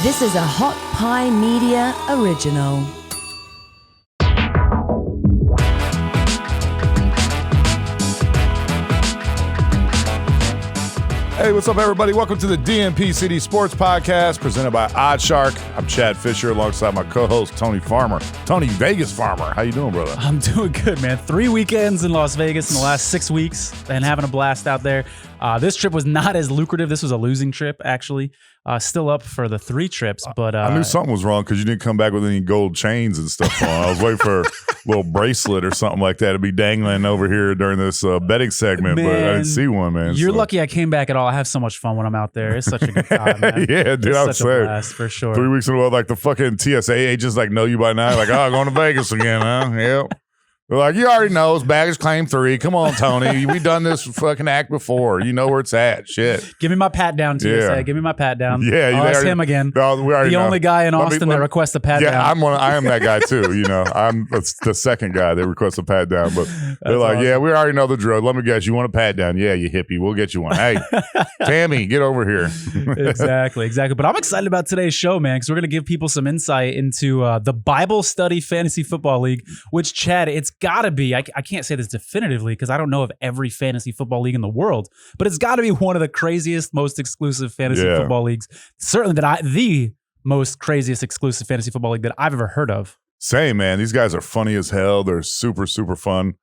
This is a Hot Pie Media original. Hey, what's up, everybody? Welcome to the DNP-CD Sports Podcast presented by Oddshark. I'm Chad Fisher alongside my co-host, Tony Farmer. Tony Vegas Farmer. How you doing, brother? I'm doing good, man. 3 weekends in Las Vegas in the last 6 weeks and having a blast out there. This trip was not as lucrative. This was a losing trip, actually. Still up for the 3 trips, but I knew something was wrong because you didn't come back with any gold chains and stuff on. I was waiting for a little bracelet or something like that to be dangling over here during this betting segment, but I didn't see one, man. You're lucky I came back at all. I have so much fun when I'm out there. It's such a good time, man. Yeah, dude, I was such a blast, for sure. 3 weeks in a row, like the fucking TSA agents like know you by now. Like, oh, going to Vegas again, huh? Yep. They're like, you already know it's baggage claim 3. Come on, Tony. We've done this fucking act before. You know where it's at. Shit. Give me my pat down, TSA. Yeah. Give me my pat down. Yeah, that's him again. No, we already the know. only guy in Austin that requests a pat down. I am that guy too. You know, I'm the second guy that requests a pat down. But they're like, awesome. Yeah, we already know the drill. Let me guess. You want a pat down? Yeah, you hippie. We'll get you one. Hey, Tammy, get over here. Exactly. But I'm excited about today's show, man, because we're going to give people some insight into the Bible Study Fantasy Football League, which, Chad, it's got to be. I can't say this definitively because I don't know of every fantasy football league in the world, but it's got to be one of the craziest, most exclusive fantasy football leagues. Certainly the most craziest exclusive fantasy football league that I've ever heard of. Same, man. These guys are funny as hell. They're super, super fun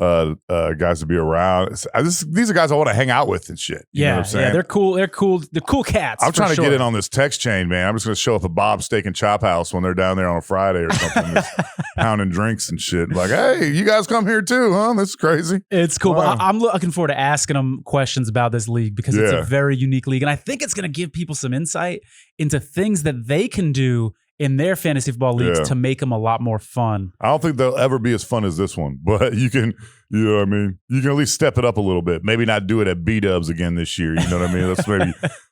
guys to be around. These are guys I want to hang out with and shit. You know what I'm saying? Yeah, they're cool. They're cool cats. I'm trying to get in on this text chain, man. I'm just going to show up at Bob's Steak and Chop House when they're down there on a Friday or something, just pounding drinks and shit. Like, hey, you guys come here too, huh? That's crazy. It's cool. Wow. But I'm looking forward to asking them questions about this league because it's a very unique league. And I think it's going to give people some insight into things that they can do in their fantasy football leagues to make them a lot more fun. I don't think they'll ever be as fun as this one, but you can, you know what I mean? You can at least step it up a little bit. Maybe not do it at B-Dubs again this year. You know what I mean?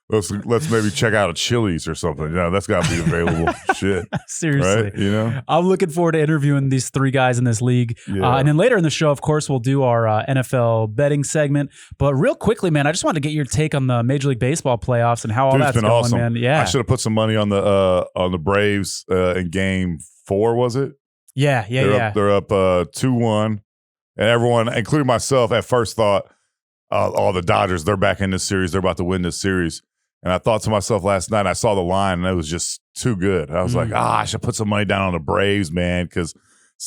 Let's maybe check out a Chili's or something. You know, that's got to be available. Shit. Seriously. Right? You know? I'm looking forward to interviewing these 3 guys in this league. And then later in the show, of course, we'll do our NFL betting segment. But real quickly, man, I just wanted to get your take on the Major League Baseball playoffs and how all that's been going, awesome. Man. Yeah. I should have put some money on the Braves in Game 4, was it? Yeah. They're up 2-1. And everyone, including myself, at first thought, all the Dodgers, they're back in this series. They're about to win this series. And I thought to myself last night, I saw the line, and it was just too good. I was like, I should put some money down on the Braves, man, because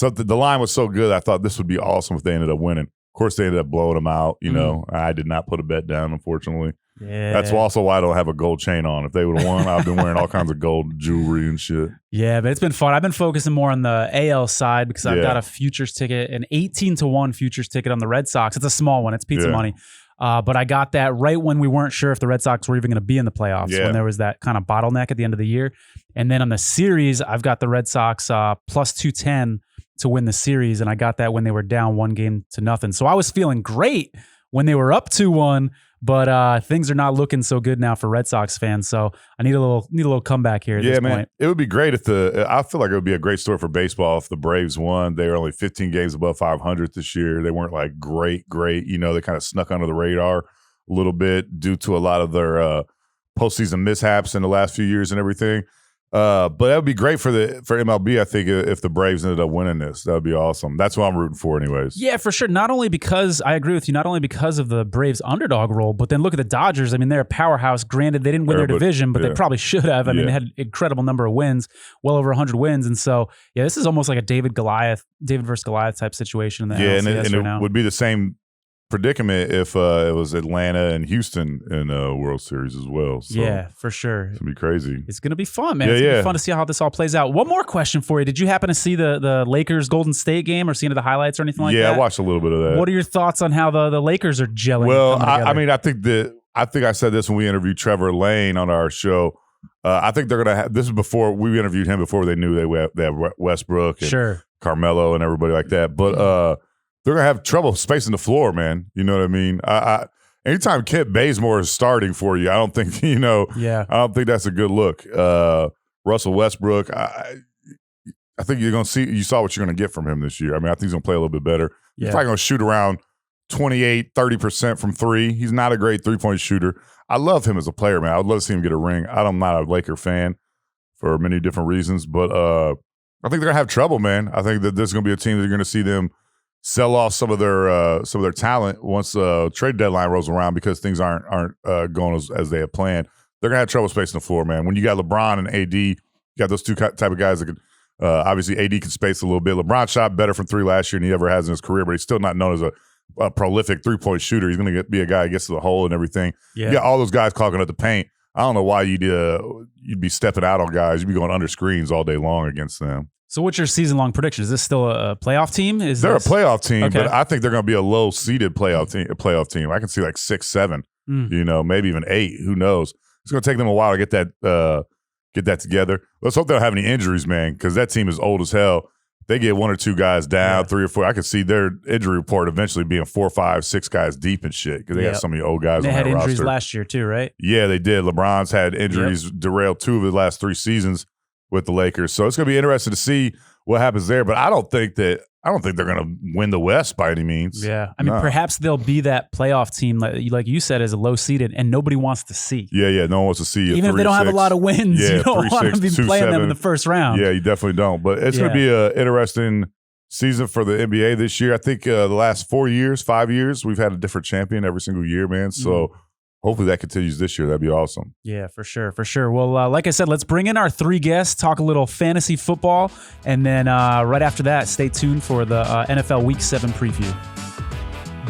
the line was so good. I thought this would be awesome if they ended up winning. Of course, they ended up blowing them out. You know, I did not put a bet down, unfortunately. Yeah. That's also why I don't have a gold chain on. If they would have won, I've been wearing all kinds of gold jewelry and shit. Yeah, but it's been fun. I've been focusing more on the AL side because I've got a futures ticket, an 18-1 futures ticket on the Red Sox. It's a small one. It's pizza money. But I got that right when we weren't sure if the Red Sox were even going to be in the playoffs, when there was that kind of bottleneck at the end of the year. And then on the series, I've got the Red Sox plus 210 to win the series, and I got that when they were down 1-0. So I was feeling great when they were up 2-1, but things are not looking so good now for Red Sox fans. So I need a little comeback here at this point. It would be great if I feel like it would be a great story for baseball if the Braves won. They were only 15 games above 500 this year. They weren't like great. You know, they kind of snuck under the radar a little bit due to a lot of their postseason mishaps in the last few years and everything. But that would be great for MLB, I think, if the Braves ended up winning this. That would be awesome. That's what I'm rooting for anyways. Yeah, for sure. Not only because, I agree with you, not only because of the Braves underdog role, but then look at the Dodgers. I mean, they're a powerhouse. Granted, they didn't win their division, but they probably should have. I mean, they had an incredible number of wins, well over 100 wins. And so, this is almost like a David versus Goliath type situation in the NLCS and right now. It would be the same predicament if it was Atlanta and Houston in World Series as well. So yeah, for sure. It's going to be crazy. It's going to be fun, man. It's going to be fun to see how this all plays out. One more question for you. Did you happen to see the Lakers Golden State game or see any of the highlights or anything like that? Yeah, I watched a little bit of that. What are your thoughts on how the Lakers are gelling? Well, I mean, I think I said this when we interviewed Trevor Lane on our show. I think they're going to have, this is before we interviewed him before they knew they had Westbrook and Carmelo and everybody like that. But they're going to have trouble spacing the floor, man. You know what I mean? Anytime Kent Bazemore is starting for you, I don't think, I don't think that's a good look. Russell Westbrook, I think you saw what you're going to get from him this year. I mean, I think he's going to play a little bit better. Yeah. He's probably going to shoot around 28, 30% from three. He's not a great three-point shooter. I love him as a player, man. I would love to see him get a ring. I'm not a Laker fan. for many different reasons. But I think they're going to have trouble, man. I think that there's going to be a team that you're going to see them sell off some of their talent once trade deadline rolls around because things aren't going as they had planned. They're going to have trouble spacing the floor, man. When you got LeBron and AD, you got those two type of guys that could obviously AD can space a little bit. LeBron shot better from three last year than he ever has in his career, but he's still not known as a prolific three-point shooter. He's going to be a guy who gets to the hole and everything. Yeah. You got all those guys clogging up the paint. I don't know why you'd be stepping out on guys. You'd be going under screens all day long against them. So what's your season-long prediction? Is this still a playoff team? They're a playoff team, okay. But I think they're going to be a low-seeded playoff team. I can see like 6, 7, maybe even 8. Who knows? It's going to take them a while to get that together. Let's hope they don't have any injuries, man, because that team is old as hell. They get 1 or 2 guys down, 3 or 4. I could see their injury report eventually being 4, 5, 6 guys deep and shit because they got so many old guys on that roster. They had injuries last year too, right? Yeah, they did. LeBron's had injuries derail 2 of the last 3 seasons with the Lakers. So it's going to be interesting to see what happens there. But I don't think they're going to win the West by any means. Yeah. I mean, perhaps they'll be that playoff team, like you said, as a low seeded, and nobody wants to see. Yeah. No one wants to see you. Even if they don't have a lot of wins, you don't want to be playing them in the first round. Yeah, you definitely don't. But it's going to be an interesting season for the NBA this year. I think the last 5 years, we've had a different champion every single year, man. So hopefully that continues this year. That'd be awesome. Yeah, for sure. Well, like I said, let's bring in our 3 guests, talk a little fantasy football, and then right after that, stay tuned for the NFL Week 7 preview.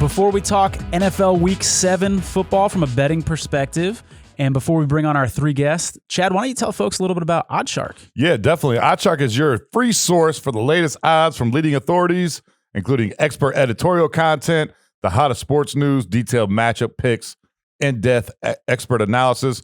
Before we talk NFL Week 7 football from a betting perspective, and before we bring on our 3 guests, Chad, why don't you tell folks a little bit about OddsShark? Yeah, definitely. OddsShark is your free source for the latest odds from leading authorities, including expert editorial content, the hottest sports news, detailed matchup picks, in-depth expert analysis,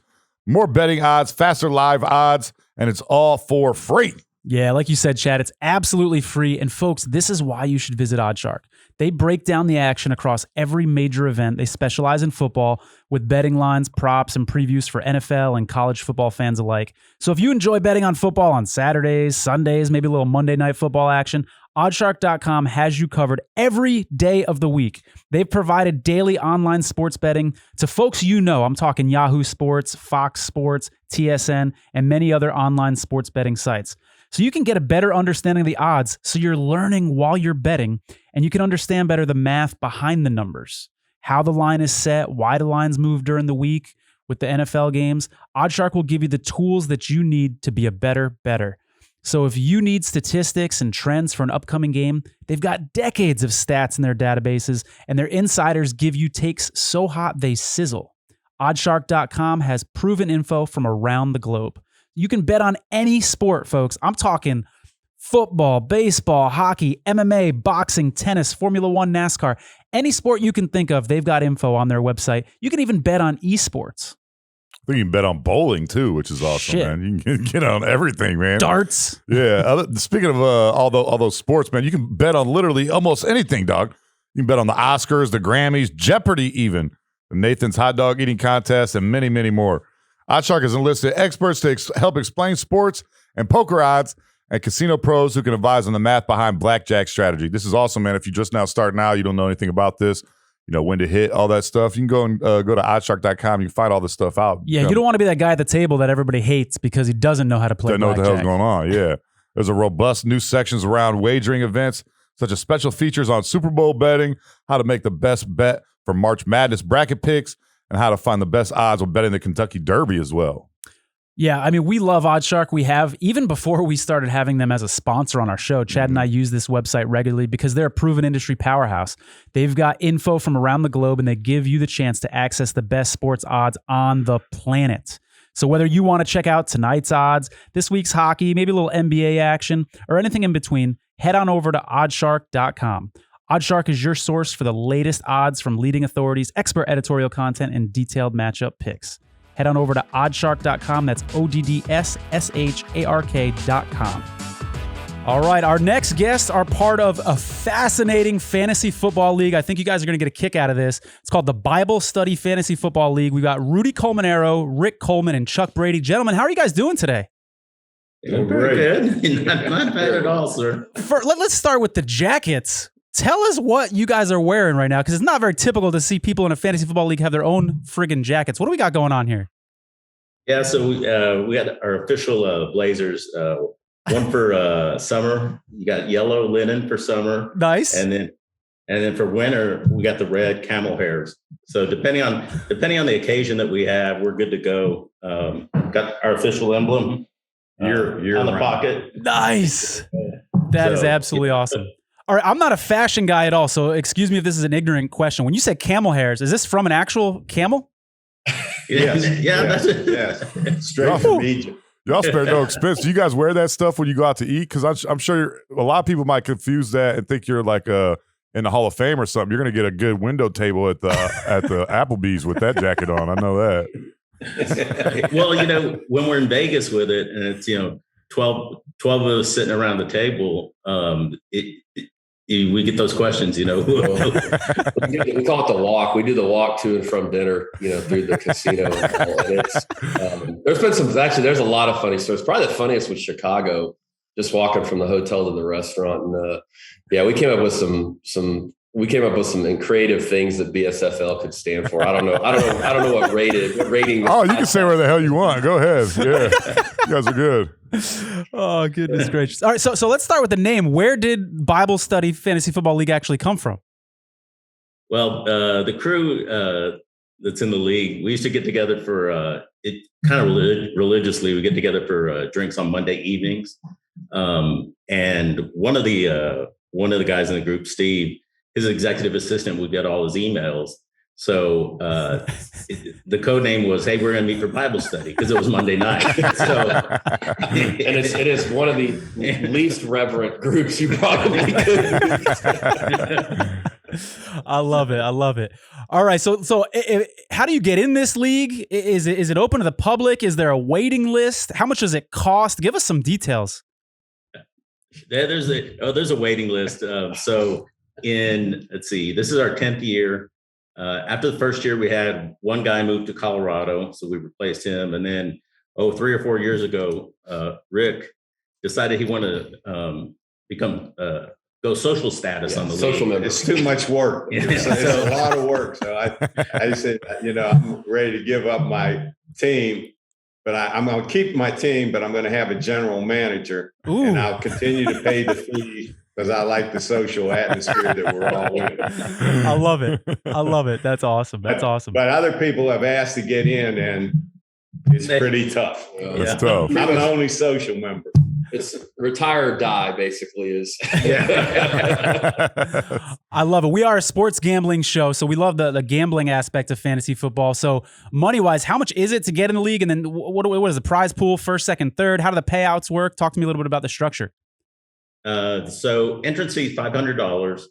more betting odds, faster live odds, and it's all for free. Yeah, like you said, Chad, it's absolutely free. And folks, this is why you should visit OddsShark. They break down the action across every major event. They specialize in football with betting lines, props, and previews for NFL and college football fans alike. So if you enjoy betting on football on Saturdays, Sundays, maybe a little Monday night football action, Oddshark.com has you covered every day of the week. They've provided daily online sports betting to folks you know. I'm talking Yahoo Sports, Fox Sports, TSN, and many other online sports betting sites. So you can get a better understanding of the odds, so you're learning while you're betting, and you can understand better the math behind the numbers, how the line is set, why the lines move during the week with the NFL games. OddsShark will give you the tools that you need to be a better bettor. So if you need statistics and trends for an upcoming game, they've got decades of stats in their databases, and their insiders give you takes so hot they sizzle. Oddshark.com has proven info from around the globe. You can bet on any sport, folks. I'm talking football, baseball, hockey, MMA, boxing, tennis, Formula One, NASCAR. Any sport you can think of, they've got info on their website. You can even bet on esports. I think you can bet on bowling, too, which is awesome, man. You can get on everything, man. Darts. Yeah. Speaking of all those sports, man, you can bet on literally almost anything, dog. You can bet on the Oscars, the Grammys, Jeopardy even, the Nathan's Hot Dog Eating Contest, and many, many more. OddsShark has enlisted experts to help explain sports and poker odds and casino pros who can advise on the math behind blackjack strategy. This is awesome, man. If you're just now starting out, you don't know anything about this, when to hit, all that stuff, you can go and go to oddshark.com. You can find all this stuff out. Yeah, you don't want to be that guy at the table that everybody hates because he doesn't know how to play blackjack. Doesn't know what the hell's going on, yeah. There's a robust new sections around wagering events, such as special features on Super Bowl betting, how to make the best bet for March Madness bracket picks, and how to find the best odds when betting the Kentucky Derby as well. Yeah, I mean, we love OddsShark. We have, even before we started having them as a sponsor on our show, Chad and I use this website regularly because they're a proven industry powerhouse. They've got info from around the globe, and they give you the chance to access the best sports odds on the planet. So whether you want to check out tonight's odds, this week's hockey, maybe a little NBA action, or anything in between, head on over to oddshark.com. OddsShark is your source for the latest odds from leading authorities, expert editorial content, and detailed matchup picks. Head on over to oddshark.com. That's ODDSSHARK.com. All right, our next guests are part of a fascinating fantasy football league. I think you guys are going to get a kick out of this. It's called the Bible Study Fantasy Football League. We've got Rudy Colmenero, Rick Coleman, and Chuck Brady. Gentlemen, how are you guys doing today? Doing pretty good. Not bad at all, sir. Let's start with the jackets. Tell us what you guys are wearing right now, because it's not very typical to see people in a fantasy football league have their own friggin' jackets. What do we got going on here? Yeah, so we got our official blazers. One for summer. You got yellow linen for summer. Nice. And then for winter, we got the red camel hairs. So depending on the occasion that we have, we're good to go. Got our official emblem. You're on the pocket. Nice. That is absolutely awesome. All right, I'm not a fashion guy at all, so excuse me if this is an ignorant question. When you say camel hairs, is this from an actual camel? That's it. Yes. Straight from Egypt. Y'all spare no expense. Do you guys wear that stuff when you go out to eat? Because I'm sure a lot of people might confuse that and think you're like in the Hall of Fame or something. You're going to get a good window table at the Applebee's with that jacket on. I know that. Well, when we're in Vegas with it, and it's 12 of us sitting around the table, we get those questions. We call it the walk. We do the walk to and from dinner, through the casino. And it's there's been there's a lot of funny stories. Probably the funniest was Chicago, just walking from the hotel to the restaurant. And we came up with some creative things that BSFL could stand for. I don't know what rating. Oh, you can say where the hell you want. Go ahead. Yeah, you guys are good. Oh, goodness gracious. All right, so let's start with the name. Where did Bible Study Fantasy Football League actually come from? Well, the crew that's in the league, we used to get together for it kind of religiously. We get together for drinks on Monday evenings, and one of the guys in the group, Steve, his executive assistant, would get all his emails. So the code name was, "Hey, we're going to meet for Bible study," because it was Monday night. And it is one of the least reverent groups you probably could. I love it. All right, so how do you get in this league? Is it open to the public? Is there a waiting list? How much does it cost? Give us some details. There's a waiting list. So let's see, this is our 10th year. After the first year, we had one guy move to Colorado, so we replaced him. And then, 3 or 4 years ago, Rick decided he wanted to go social status on the social league. member. It's too much work. It's a lot of work. So I said, I'm ready to give up my team, but I'm going to keep my team, but I'm going to have a general manager. Ooh. And I'll continue to pay the fee, because I like the social atmosphere that we're all in. I love it. That's awesome. But other people have asked to get in, and it's pretty tough. It's tough. I'm the only social member. It's retire or die, basically, is. I love it. We are a sports gambling show, so we love the gambling aspect of fantasy football. So money-wise, how much is it to get in the league? And then what is the prize pool, first, second, third? How do the payouts work? Talk to me a little bit about the structure. So entrance fee is $500,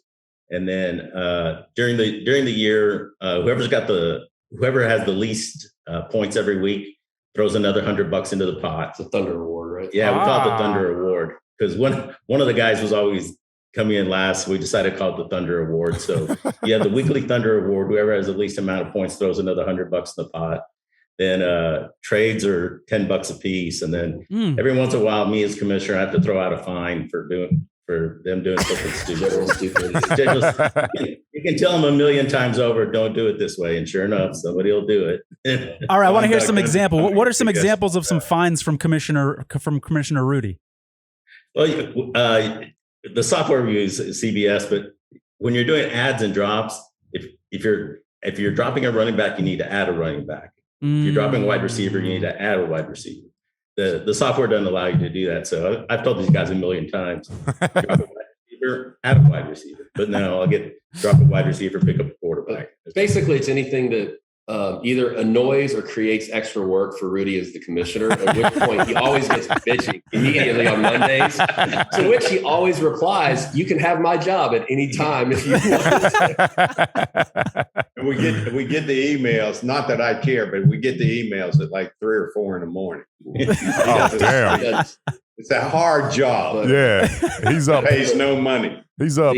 and then during the year, whoever has the least points every week throws another $100 into the pot. It's a Thunder Award, right? Yeah, we call it the Thunder Award because one of the guys was always coming in last. So we decided to call it the Thunder Award. So you have the weekly Thunder Award. Whoever has the least amount of points throws another $100 in the pot. Then trades are $10 a piece, and then every once in a while, me as commissioner, I have to throw out a fine for them doing something stupid. You can tell them a million times over, don't do it this way, and sure enough, somebody will do it. All right, I want to hear some examples. What are some examples of some fines from Commissioner Rudy? Well, the software we use is CBS, but when you're doing adds and drops, if you're dropping a running back, you need to add a running back. If you're dropping a wide receiver, you need to add a wide receiver. The software doesn't allow you to do that. So I've told these guys a million times, drop a wide receiver, add a wide receiver. But no, I'll drop a wide receiver, pick up a quarterback. Basically, it's anything that either annoys or creates extra work for Rudy as the commissioner, at which point he always gets bitching immediately on Mondays, to which he always replies, "You can have my job at any time if you want." And we get the emails, not that I care, but we get the emails at like 3 or 4 in the morning. Oh, damn. It's a hard job. Yeah, he's up. Pays no money. He's up.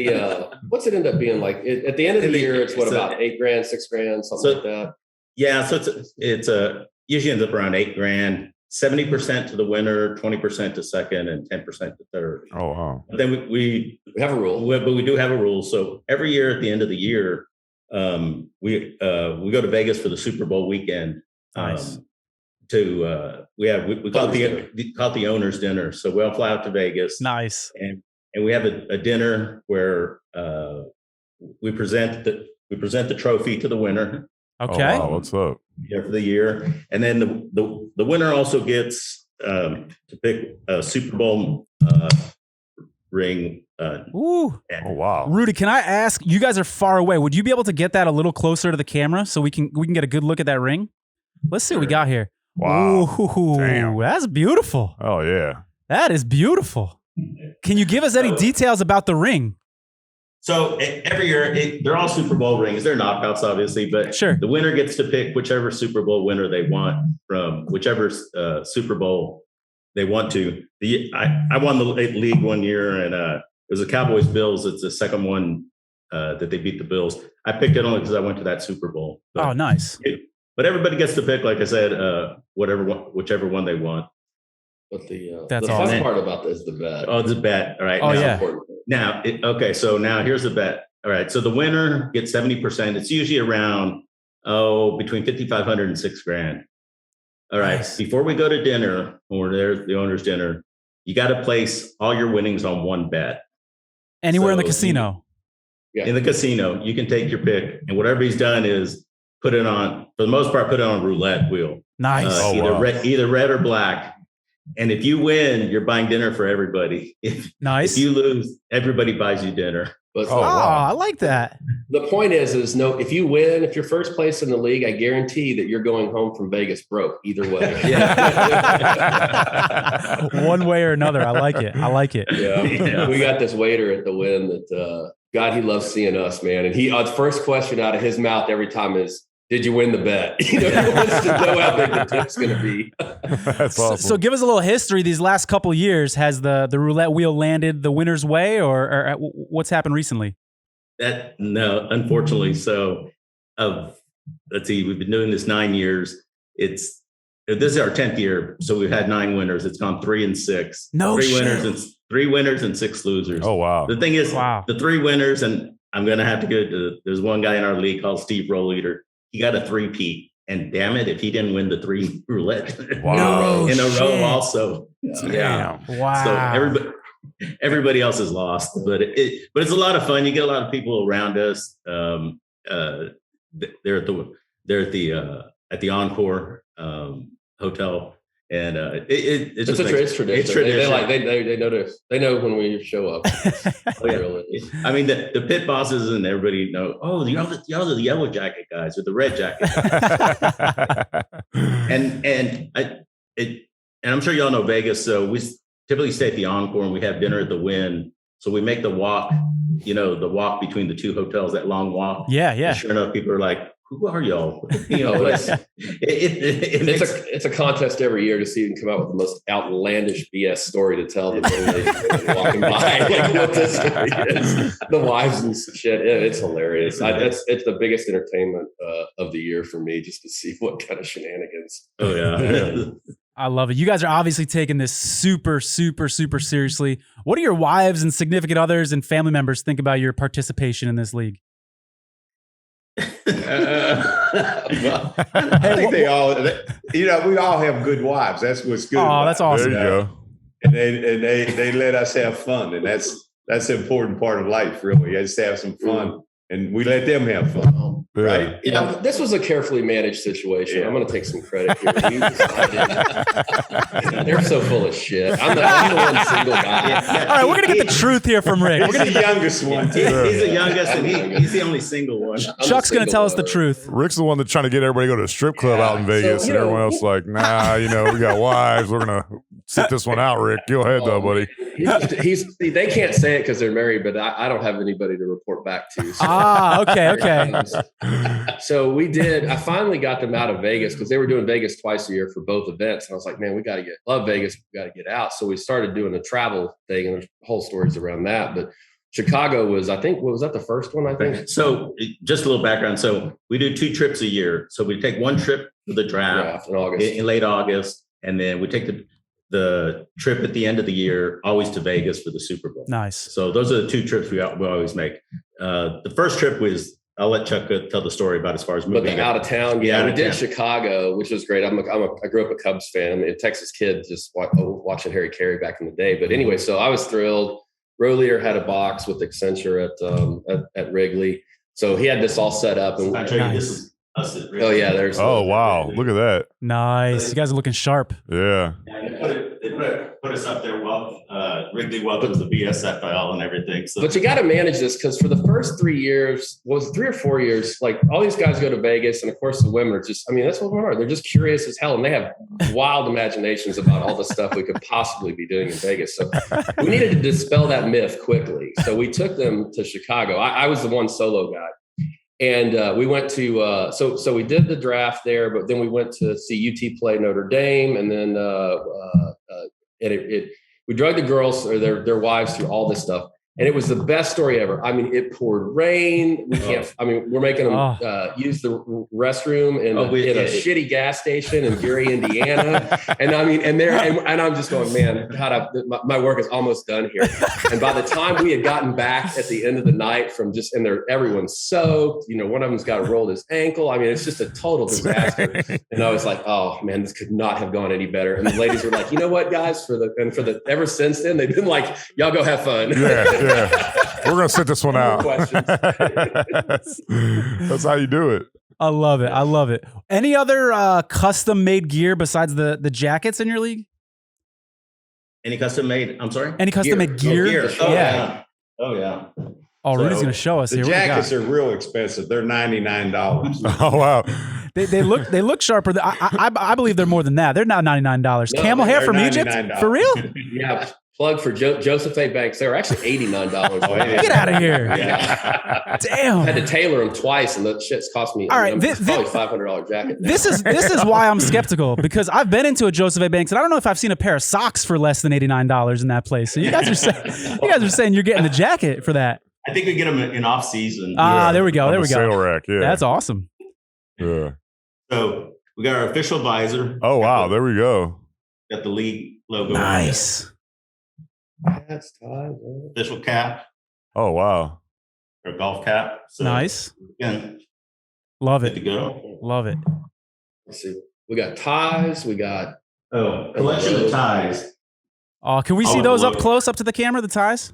What's it end up being like? At the end of the year, it's about $8,000, $6,000, something like that. Yeah, so it's usually ends up around $8,000. 70% to the winner, 20% to second, and 10% to third. Oh wow! But then we have a rule. But we do have a rule. So every year at the end of the year, we go to Vegas for the Super Bowl weekend. Nice. we call it the owner's dinner. So we'll fly out to Vegas. Nice. And we have a dinner where we present the trophy to the winner. Okay. Oh, wow. What's up? For the year. And then the winner also gets to pick a Super Bowl ring. Ooh. Oh, wow. Rudy, can I ask, you guys are far away. Would you be able to get that a little closer to the camera so we can get a good look at that ring? Let's see what we got here. Wow. Ooh, damn. That's beautiful. Oh, yeah. That is beautiful. Can you give us any details about the ring? So every year, they're all Super Bowl rings. They're knockouts, obviously, but sure, the winner gets to pick whichever Super Bowl winner they want from whichever Super Bowl they want to. I won the league one year, and it was the Cowboys-Bills. It's the second one that they beat the Bills. I picked it only because I went to that Super Bowl. But, nice. But everybody gets to pick, like I said, whichever one they want. But the That's fun awesome. part about this is the bet. Oh, it's a bet. All right. Oh, now, yeah. Now, so now here's the bet. All right. So the winner gets 70%. It's usually around, between $5,500 and $6,000. All right. Nice. Before we go to dinner, or there's the owner's dinner, you got to place all your winnings on one bet. Anywhere in the casino. In the casino, you can take your pick, and whatever he's done is put it on, for the most part, put it on a roulette wheel. Nice. Either red or black. And if you win, you're buying dinner for everybody. Nice. If you lose, everybody buys you dinner. But I like that. The point is no, if you win, if you're first place in the league, I guarantee that you're going home from Vegas broke either way. One way or another. I like it. Yeah. We got this waiter at the Wynn that God, he loves seeing us, man. And the first question out of his mouth every time is, did you win the bet? He wants to know how big the tip's going to be. That's awesome. So give us a little history. These last couple of years, has the roulette wheel landed the winner's way, or what's happened recently? No, unfortunately. So, let's see, we've been doing this 9 years. This is our 10th year, so we've had 9 winners. It's gone 3 and 6. Three winners and 6 losers. Oh, wow. The thing is, the 3 winners, and I'm going to have to go to. There's one guy in our league called Steve Rollleader. He got a 3-peat, and damn it, if he didn't win the 3 roulette in a row, also. Damn. Wow. So everybody else is lost, but it's a lot of fun. You get a lot of people around us. They're at the Encore Hotel, and it's a tradition. It's tradition. They know when we show up. I mean, the pit bosses and everybody know. Oh, y'all are the yellow jacket guys or the red jacket guys. and I'm sure y'all know Vegas. So we typically stay at the Encore and we have dinner at the Wynn. So we make the walk, the walk between the 2 hotels, that long walk. Yeah. And sure enough, people are like, who are y'all? It's a contest every year to see who can come out with the most outlandish BS story to tell them walking by. Like what this story is. The wives and shit. It's hilarious. It's the biggest entertainment of the year for me, just to see what kind of shenanigans. Oh yeah. I love it. You guys are obviously taking this super, super, super seriously. What do your wives and significant others and family members think about your participation in this league? Well, I think they all, we all have good wives. That's what's good. Oh, that's awesome. There you go. And they let us have fun, and that's the important part of life, really. Just to have some fun, and we let them have fun, right? Yeah, this was a carefully managed situation. I'm going to take some credit here. They're so full of shit. I'm the one single guy. All right, we're going to get the truth here from Rick. He's the youngest one. He's the youngest, and he's the only single one. Chuck's going to tell us the truth. Rick's the one that's trying to get everybody to go to a strip club out in Vegas, and everyone else like, nah, we got wives. We're going to sit this one out, Rick. Go ahead, though, buddy. They can't say it because they're married, but I don't have anybody to report back to. So. Okay. So I finally got them out of Vegas because they were doing Vegas twice a year for both events. And I was like, man, love Vegas. We got to get out. So we started doing a travel thing, and there's whole stories around that. But Chicago was, I think, was that the first one? I think. So just a little background. So we do 2 trips a year. So we take one trip for the draft in late August, and then we take the trip at the end of the year, always to Vegas for the Super Bowl. Nice. So those are the 2 trips we always make. The first trip was I'll let Chuck tell the story about as far as moving. But the out of town, we did Chicago, which was great. I grew up a Cubs fan, a Texas kid, just watching Harry Carey back in the day. But anyway, so I was thrilled. Rolier had a box with Accenture at Wrigley, so he had this all set up. And this is us at Wrigley. Oh yeah, there's. Oh wow, look at that. Nice, you guys are looking sharp. Yeah. They put us up there. Wrigley welcomes the BSFL and everything. So. But you got to manage this because for the first 3 years, was 3 or 4 years, like all these guys go to Vegas, and of course the women are just, I mean, that's what women are. They're just curious as hell, and they have wild imaginations about all the stuff we could possibly be doing in Vegas. So we needed to dispel that myth quickly. So we took them to Chicago. I was the one solo guy. And we went to so we did the draft there, but then we went to see UT play Notre Dame, and then we drug the girls or their wives through all this stuff, and it was the best story ever. I mean, it poured rain. We can't. I mean, we're making them use the restroom in a shitty gas station in Gary, Indiana, and I mean, and I'm just going, man, God, my work is almost done here. And by the time we had gotten back at the end of the night from everyone's soaked. You know, one of them's got to roll his ankle. I mean, it's just a total disaster. And I was like, oh man, this could not have gone any better. And the ladies were like, you know what, guys, ever since then, they've been like, y'all go have fun. Yeah. We're gonna sit this one out. That's how you do it. I love it. Any other custom made gear besides the jackets in your league? Any custom made? I'm sorry. Any custom made gear? Oh yeah. Oh yeah. Oh, Rudy's gonna show us the here. The jackets are real expensive. They're $99. Oh wow. They look sharper. I believe they're more than that. They're not $99. No, Camel hair from $99. Egypt? For real? Yeah. Plug for Joseph A. Banks. They were actually $89. Get out of here. Yeah. Damn. I had to tailor them twice, and that shit's cost me probably $500 jacket. This is why I'm skeptical, because I've been into a Joseph A. Banks, and I don't know if I've seen a pair of socks for less than $89 in that place. So you guys are saying you're getting the jacket for that. I think we get them in off season. There we go. There we go. Sale rack. Yeah. That's awesome. Yeah. So we got our official visor. Oh wow, there we go. Got the league logo. Nice. That's tied. Official cap. Oh wow. Or golf cap. So nice. Again, love it. Good to go. Love it. Let's see. We got ties. We got collection of ties. Oh, can we see those up close, up to the camera? The ties.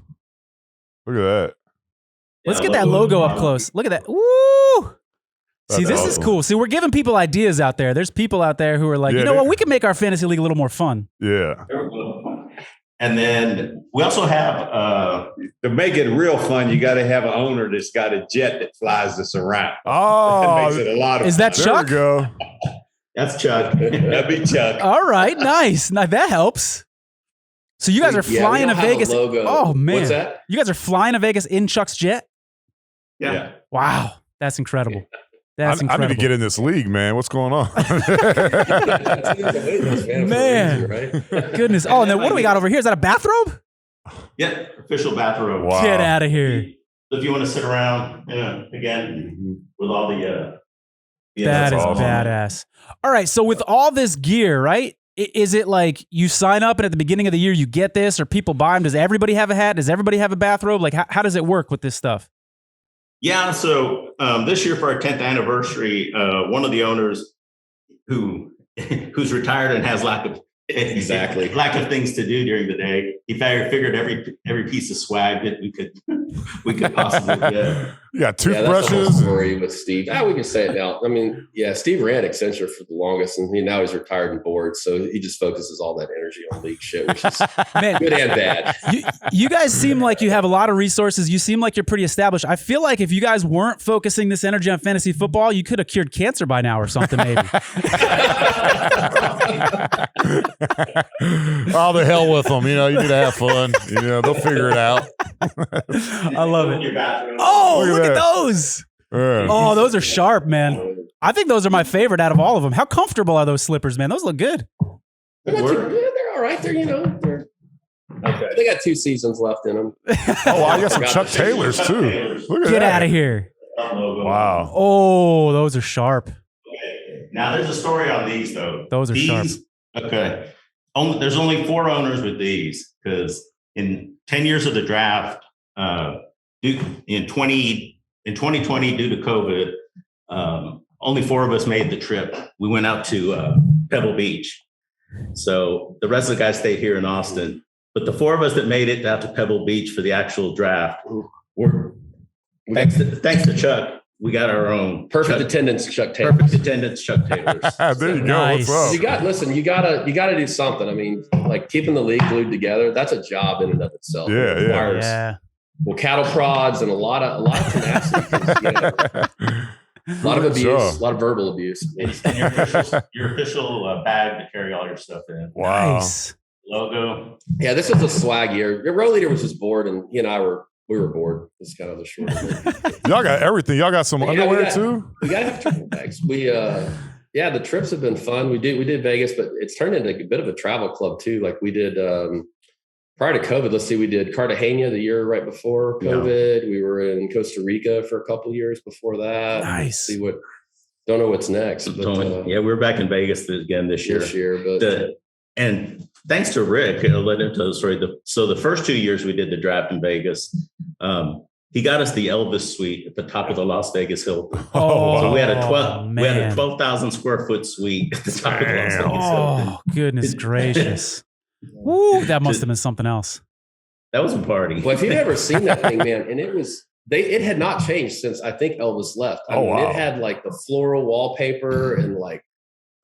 Look at that. Let's get that logo up close. Look at that. Woo! See, this is cool. See, we're giving people ideas out there. There's people out there who are like, you know what? We can make our fantasy league a little more fun. Yeah. And then we also have to make it real fun, you got to have an owner that's got a jet that flies us around. Oh, that makes it a lot of is that fun. Chuck? There we go. That's Chuck. That'd be Chuck. All right, nice. Now that helps. So you guys are flying to Vegas. Oh man, what's that? You guys are flying to Vegas in Chuck's jet? Yeah. Wow, that's incredible. That's I incredible. need to get in this league, man. What's going on? Man, goodness. Oh, and then what do we got over here? Is that a bathrobe? Yeah, official bathrobe. Wow. Get out of here. So if you want to sit around, again, with all the... that is awesome. Badass. All right, so with all this gear, right? Is it like you sign up and at the beginning of the year you get this, or people buy them? Does everybody have a hat? Does everybody have a bathrobe? Like, how does it work with this stuff? Yeah, so this year for our 10th anniversary, one of the owners who's retired and has lack of things to do during the day, he figured every piece of swag that we could possibly get. You got toothbrushes. Yeah, that's the whole story with Steve. We can say it now. I mean, Steve ran Accenture for the longest, and now he's retired and bored, so he just focuses all that energy on league shit, which is good and bad. You guys seem like you have a lot of resources. You seem like you're pretty established. I feel like if you guys weren't focusing this energy on fantasy football, you could have cured cancer by now or something, maybe. All the hell with them. You need to have fun. They'll figure it out. I love it. Oh, look at those. Yeah. Oh, those are sharp, man. I think those are my favorite out of all of them. How comfortable are those slippers, man? Those look good. They're all right. They're they got 2 seasons left in them. Oh, wow. You got some Chuck Taylors, too. Look at Get that. out of here. Wow. Oh, those are sharp. Okay. Now, there's a story on these, though. Those are sharp. Okay. There's only 4 owners with these, because in 10 years of the draft, in 20 in 2020, due to COVID, only 4 of us made the trip. We went out to Pebble Beach. So the rest of the guys stayed here in Austin. But the 4 of us that made it out to Pebble Beach for the actual draft, thanks to Chuck, we got our own perfect attendance, Chuck Taylor. Perfect attendance, Chuck Taylors. There you go. Nice. What's up? You gotta do something. I mean, like keeping the league glued together, that's a job in and of itself. Yeah. Well, cattle prods and a lot of tenacity. A lot of abuse, a lot of verbal abuse. And your official bag to carry all your stuff in. Wow. Nice. Logo. Yeah, this is a swag year. Your row leader was just bored, and he and I were bored. It's kind of the short of it. Y'all got everything. Y'all got some underwear too? We gotta have travel bags. The trips have been fun. We did Vegas, but it's turned into a bit of a travel club too. Like we did prior to COVID, we did Cartagena the year right before COVID. Yeah. We were in Costa Rica for a couple of years before that. Nice. Don't know what's next. But, we're back in Vegas again this year. And thanks to Rick, I'll let him tell the story. So the first 2 years we did the draft in Vegas, he got us the Elvis suite at the top of the Las Vegas Hilton. So we had a 12,000 square foot suite at the top of the Las Vegas Hilton. Oh, goodness gracious. Woo, that must have been something else. That was a party. Well, if you've ever seen that thing, man, and it had not changed since I think Elvis left. It had like the floral wallpaper and like,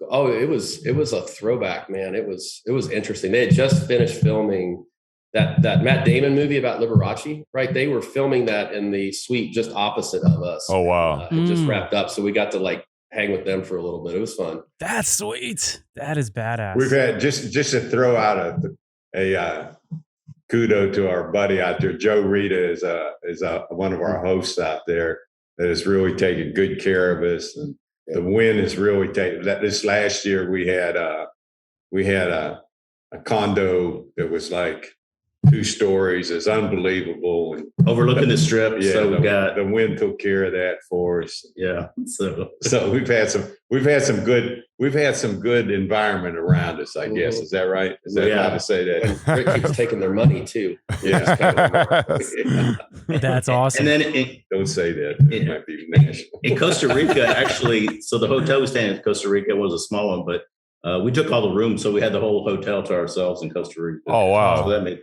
it was a throwback, man. It was interesting. They had just finished filming that Matt Damon movie about Liberace, right? They were filming that in the suite just opposite of us. Oh, wow. It just wrapped up. So we got to like hang with them for a little bit. It was fun. That's sweet. That is badass. We've had just to throw out a kudo to our buddy out there. Joe Rita is one of our hosts out there that has really taken good care of us, and the wind is really taking that. This last year we had a condo that was like 2 stories. It's unbelievable, and overlooking the strip. Yeah, so the wind took care of that for us. Yeah, so we've had some good environment around us, I guess. Is that right? Is that how to say that? And Rick keeps taking their money too. Yeah, that's awesome. And then don't say that. It might be national. In Costa Rica, actually, so the hotel we stayed in Costa Rica was a small one, but we took all the rooms, so we had the whole hotel to ourselves in Costa Rica. Oh wow! So that made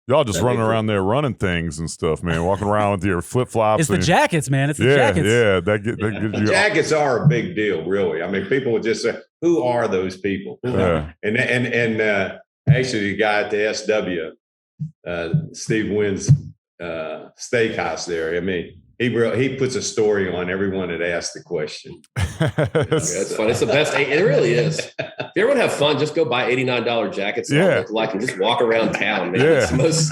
y'all just running around there running things and stuff, man. Walking around with your flip flops. It's the jackets, man. It's the jackets. Yeah, that gives you. Jackets are a big deal, really. I mean, people would just say, "Who are those people?" Yeah. And actually, the guy at the SW, Steve Wynn's steakhouse there. I mean, he puts a story on everyone that asks the question. It's fun. It's the best. It really is. If you ever want to have fun, just go buy $89 jackets. Like and just walk around town, man. Yeah. It's the most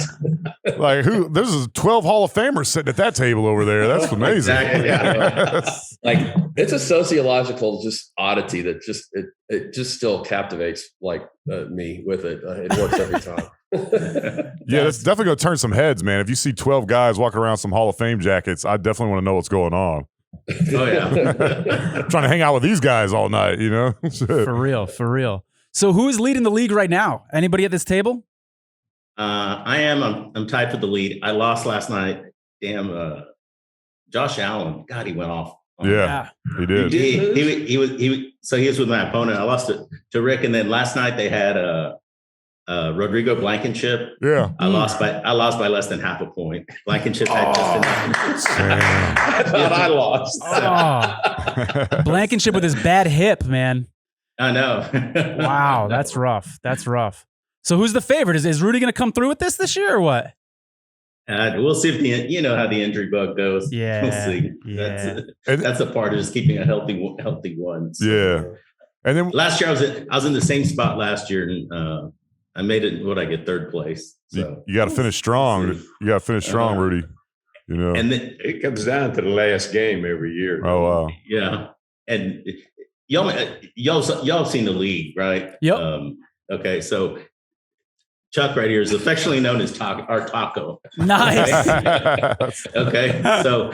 like there's 12 Hall of Famers sitting at that table over there. That's amazing. Exactly. Yeah. Like it's a sociological just oddity that it just still captivates me with it. It works every time. Yeah, that's definitely going to turn some heads, man. If you see 12 guys walking around some Hall of Fame jackets, I definitely want to know what's going on. Oh yeah. I'm trying to hang out with these guys all night, you know? For real. So who is leading the league right now? Anybody at this table? I am. I'm tied for the lead. I lost last night. Damn, Josh Allen. God, he went off. Yeah, he did. He was with my opponent. I lost it to Rick, and then last night they had Rodrigo Blankenship. Yeah, I lost by less than half a point. Blankenship had just enough. I thought I lost. Blankenship with his bad hip, man. I know. Wow, that's rough. So who's the favorite? Is Rudy going to come through with this year or what? We'll see if you know how the injury bug goes. Yeah, we'll see. Yeah. That's a part of just keeping a healthy one. So. Yeah. And then last year I was in the same spot last year, and I made it. What I get 3rd place. So you got to finish strong. You got to finish strong, Rudy. You know, and then it comes down to the last game every year. Oh wow. Yeah, and y'all seen the league, right? Yep. Okay, so Chuck right here is affectionately known as our Taco. Nice. Okay, so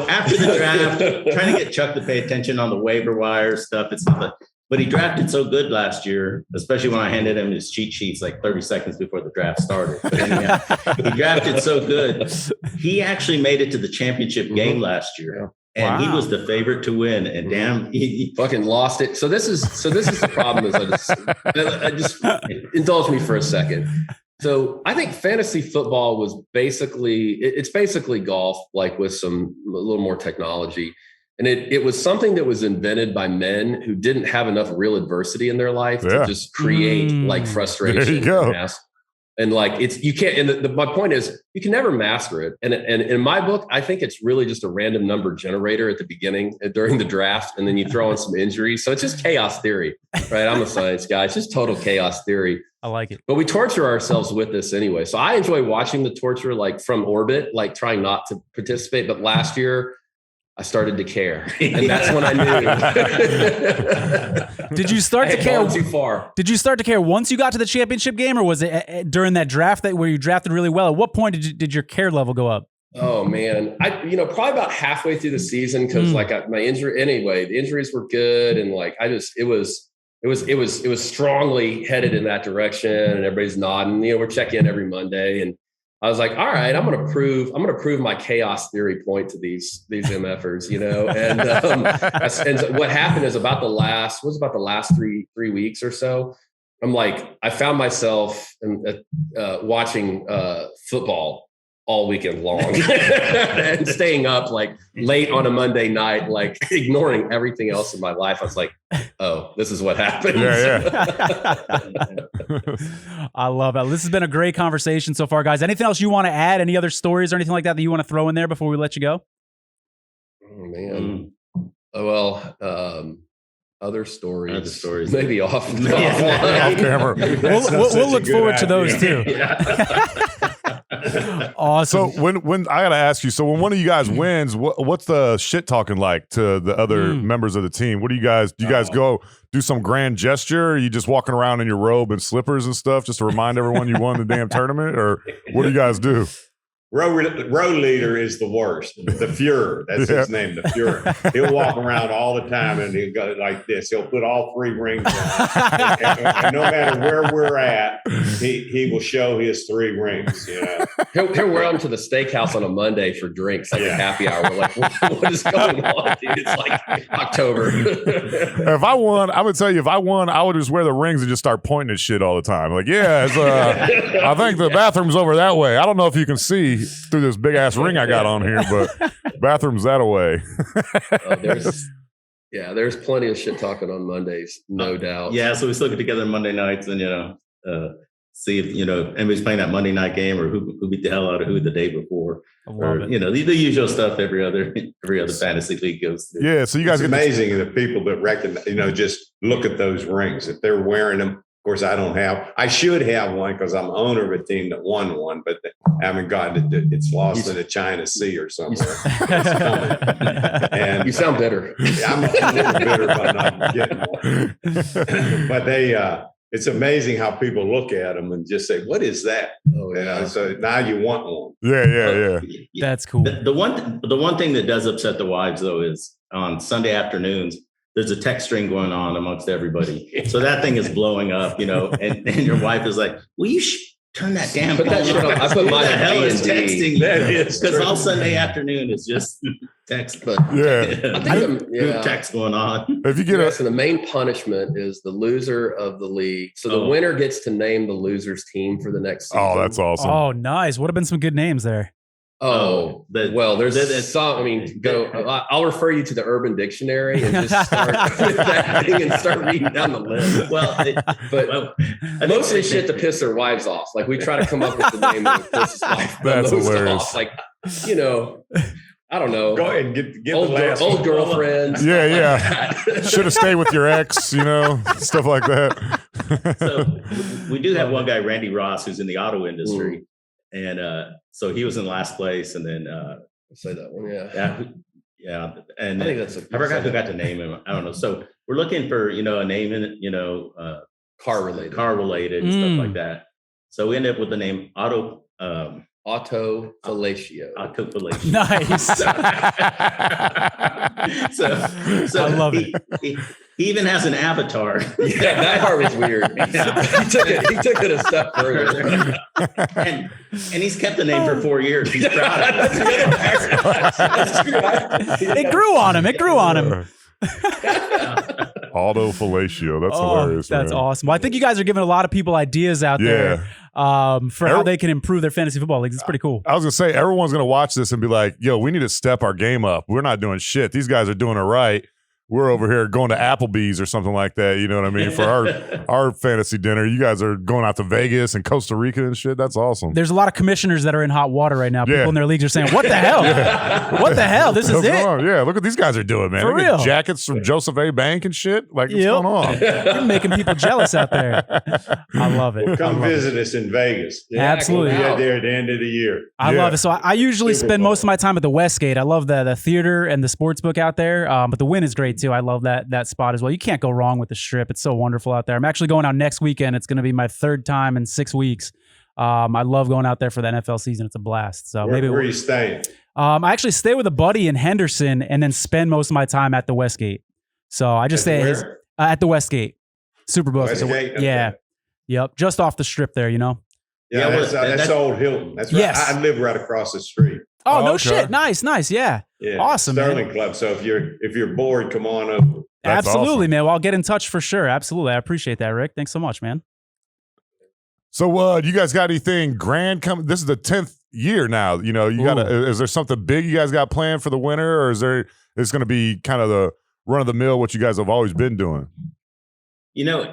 after the draft, trying to get Chuck to pay attention on the waiver wire stuff. It's not But he drafted so good last year, especially when I handed him his cheat sheets like 30 seconds before the draft started. But anyhow, he drafted so good. He actually made it to the championship game last year. And he was the favorite to win. And damn, he fucking lost it. So this is the problem. Is I just indulge me for a second. So I think fantasy football was it's basically golf, like with a little more technology. And it was something that was invented by men who didn't have enough real adversity in their life to just create like frustration. There you go. And like you can't. And my point is, you can never master it. And in my book, I think it's really just a random number generator at the beginning during the draft, and then you throw in some injuries. So it's just chaos theory, right? I'm a science guy. It's just total chaos theory. I like it. But we torture ourselves with this anyway. So I enjoy watching the torture, like from orbit, like trying not to participate. But last year, I started to care, and that's when I knew. Did you start to care too far? Did you start to care once you got to the championship game, or was it during that draft where you drafted really well? At what point did your care level go up? Oh man, probably about halfway through the season, because my injury. Anyway, the injuries were good, and like it was strongly headed in that direction, and everybody's nodding. We're checking in every Monday, and I was like, all right, I'm going to prove my chaos theory point to these MFers, and so what happened is about the last 3 weeks or so, I'm like, I found myself watching football all weekend long and staying up like late on a Monday night, like ignoring everything else in my life. I was like, oh, this is what happens. I love it. This has been a great conversation so far, guys. Anything else you want to add? Any other stories or anything like that you want to throw in there before we let you go? Oh man. Other stories maybe off camera. We'll look forward to those too. Awesome. So when I gotta ask you, so when one of you guys wins, what's the shit talking like to the other members of the team? What do you guys go do some grand gesture? Are you just walking around in your robe and slippers and stuff just to remind everyone you won the damn tournament? Or what do you guys do? Row leader is the worst. The Fuhrer, that's his name, the Fuhrer. He'll walk around all the time and he'll go like this. He'll put all 3 rings on. and no matter where we're at, he will show his 3 rings. He'll wear them to the steakhouse on a Monday for drinks, like a happy hour. We're like, what is going on, dude? It's like October. If I won, I would tell you, I would just wear the rings and just start pointing at shit all the time. Like, I think the bathroom's over that way. I don't know if you can see through this big ass ring I got on here, but bathroom's that away. There's plenty of shit talking on Mondays, no doubt. Yeah, so we still get together on Monday nights and see if anybody's playing that Monday night game or who beat the hell out of who the day before. I love it. The usual stuff every other fantasy league goes through. Yeah, so you guys it's amazing the people that recognize, just look at those rings. If they're wearing them, of course, I should have one because I'm owner of a team that won one, but I haven't gotten it. It's lost in the China Sea or somewhere. And you sound bitter. I'm a little bitter by not getting one. But it's amazing how people look at them and just say, what is that? So now you want one. Yeah. That's cool. The one thing that does upset the wives, though, is on Sunday afternoons, there's a text string going on amongst everybody. So that thing is blowing up, and your wife is like, will you turn that damn phone that shit on. I put my hell is D&D. texting because all Sunday afternoon is just text. But text going on. If you get so the main punishment is the loser of the league. So the winner gets to name the loser's team for the next season. Oh, that's awesome. Oh, nice. Would have been some good names there. There's some. I mean, I'll refer you to the Urban Dictionary and just start with that thing and start reading down the list. Mostly shit to piss their wives off. Like we try to come up with the name that pisses wife. That's hilarious. Off. Like, I don't know. Go ahead and get old, the last old girlfriends. Yeah. Should have stayed with your ex. Stuff like that. So we do have one guy, Randy Ross, who's in the auto industry. And so he was in last place, and then say that one, yeah. And I think that's I forgot who got to name him. I don't know. So we're looking for a name in car related and stuff like that. So we ended up with the name Autofellatio. Autofellatio. Nice. so I love it. He even has an avatar. Yeah, that part was weird. He took it a step further. and he's kept the name for 4 years. He's proud of it. That's true. It grew on him. Autofellatio. That's hilarious. That's man. awesome. Well, I think you guys are giving a lot of people ideas out there for how they can improve their fantasy football leagues. It's pretty cool. I was going to say, everyone's going to watch this and be like, yo, we need to step our game up. We're not doing shit. These guys are doing it right. We're over here going to Applebee's or something like that. You know what I mean? For our fantasy dinner, you guys are going out to Vegas and Costa Rica and shit. That's awesome. There's a lot of commissioners that are in hot water right now. People in their leagues are saying, what the hell? What the hell? This is it. Yeah, look what these guys are doing, man. For they real. get jackets from Joseph A. Bank and shit. Like, what's going on? You're making people jealous out there. I love it. Well, come visit us in Vegas. Yeah, absolutely. We'll be there at the end of the year. I love it. So I usually spend most of my time at the Westgate. I love the theater and the sports book out there. But the Wynn is great too. I love that spot as well. You can't go wrong with the Strip. It's so wonderful out there. I'm actually going out next weekend. It's going to be my third time in 6 weeks. I love going out there for the NFL season. It's a blast. So where are you staying? I actually stay with a buddy in Henderson and then spend most of my time at the Westgate. So I just stay at the Westgate. Superbook. Westgate? Yeah. Okay. Yep. Just off the Strip there, you know? Yeah, that's Old Hilton. That's right. Yes. I live right across the street. Oh, no shit. Nice. Yeah. Awesome, Sterling man. Club. So if you're bored, come on over. That's absolutely, awesome. man. Well, I'll get in touch for sure. Absolutely. I appreciate that, Rick. Thanks so much, man. So you guys got anything grand coming? This is the 10th year now. You know, is there something big you guys got planned for the winter, or is going to be kind of the run of the mill, what you guys have always been doing? You know,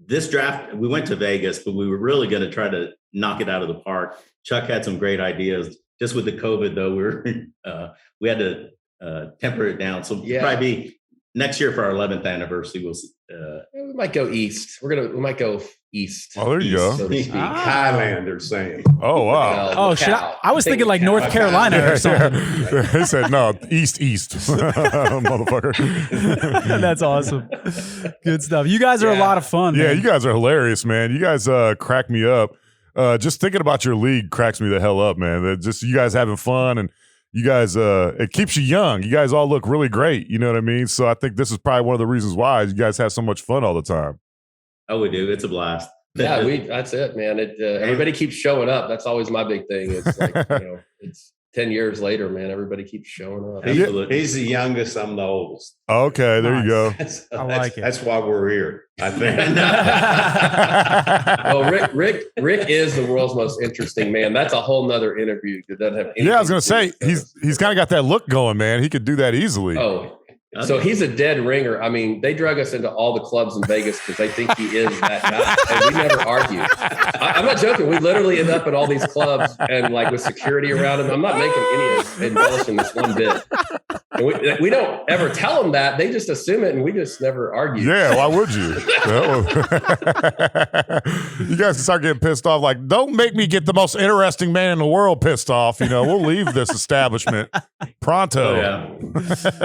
this draft, we went to Vegas, but we were really going to try to knock it out of the park. Chuck had some great ideas. Just with the COVID, though, we had to temper it down. So probably be next year for our 11th anniversary. We might go east. We might go east. Oh, there you go. So to speak. Highlanders saying. Oh, wow. Oh, shit. I was thinking like North Carolina or something. He said, no, east, motherfucker. That's awesome. Good stuff. You guys are a lot of fun. Yeah, man. you guys are hilarious, man. You guys crack me up. Just thinking about your league cracks me the hell up, man. Just you guys having fun, and you guys, it keeps you young. You guys all look really great. You know what I mean? So I think this is probably one of the reasons why you guys have so much fun all the time. Oh, we do. It's a blast. Yeah, that's it, man. Everybody keeps showing up. That's always my big thing. It's like, it's 10 years later, man. Everybody keeps showing up. He's the youngest. I'm the oldest. Okay, there you go. I like it. That's why we're here, I think. Well, Rick is the world's most interesting man. That's a whole nother interview that doesn't have anything. Yeah, I was gonna say he's kind of got that look going, man. He could do that easily. Oh. So he's a dead ringer. I mean, they drug us into all the clubs in Vegas because they think he is that guy, and we never argue. I'm not joking. We literally end up at all these clubs and like with security around him. I'm not making any embellishing this one bit. And we don't ever tell them that. They just assume it, and we just never argue. Yeah, why would you? You guys can start getting pissed off. Like, don't make me get the most interesting man in the world pissed off. You know, we'll leave this establishment pronto. Oh, yeah.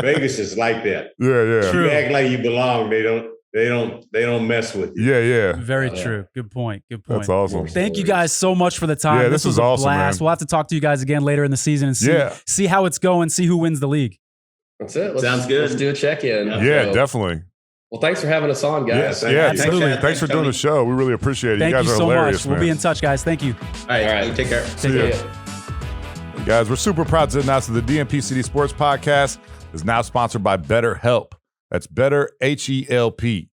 Vegas is like that. Yeah. You act like you belong. They don't mess with you. Yeah. Very true. Good point. That's awesome. Thank you guys so much for the time. Yeah, this was a awesome, blast. man. We'll have to talk to you guys again later in the season and see how it's going, see who wins the league. That's it. Sounds good. Let's do a check-in. Yeah, definitely. Well, thanks for having us on, guys. Yeah, absolutely. Thanks for doing the show. We really appreciate it. Thank you guys are so hilarious, much. We'll be in touch, guys. Thank you. All right. Take care. See ya. Guys, we're super proud to announce that the DNP-CD Sports Podcast is now sponsored by BetterHelp. That's Better, H-E-L-P.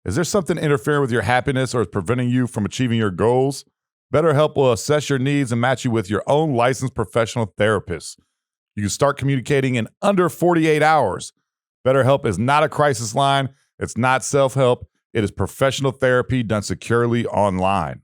Is there something interfering with your happiness or is preventing you from achieving your goals? BetterHelp will assess your needs and match you with your own licensed professional therapist. You can start communicating in under 48 hours. BetterHelp is not a crisis line. It's not self-help. It is professional therapy done securely online.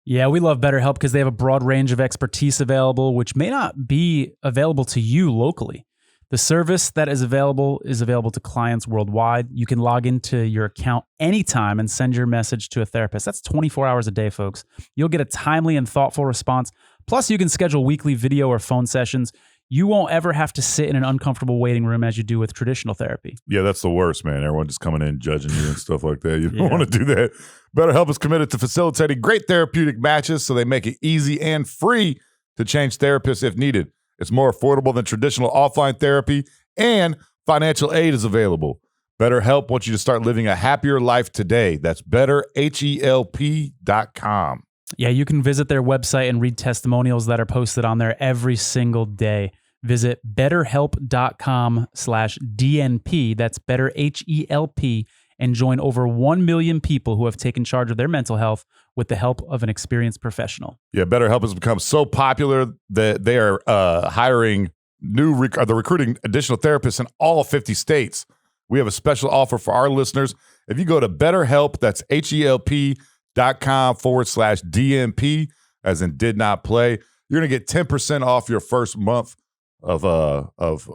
Yeah, we love BetterHelp because they have a broad range of expertise available, which may not be available to you locally. The service that is available to clients worldwide. You can log into your account anytime and send your message to a therapist. That's 24 hours a day, folks. You'll get a timely and thoughtful response. Plus, you can schedule weekly video or phone sessions. you won't ever have to sit in an uncomfortable waiting room as you do with traditional therapy. Yeah, that's the worst, man. Everyone just coming in judging you and stuff like that. You don't want to do that. BetterHelp is committed to facilitating great therapeutic matches, so they make it easy and free to change therapists if needed. It's more affordable than traditional offline therapy, and financial aid is available. BetterHelp wants you to start living a happier life today. That's betterhelp.com. Yeah, you can visit their website and read testimonials that are posted on there every single day. Visit betterhelp.com/DNP. That's BetterHelp, and join over 1 million people who have taken charge of their mental health with the help of an experienced professional. Yeah, BetterHelp has become so popular that they are hiring they're recruiting additional therapists in all 50 states. We have a special offer for our listeners. If you go to BetterHelp, that's HELP.com/DNP, as in did not play, you're going to get 10% off your first month of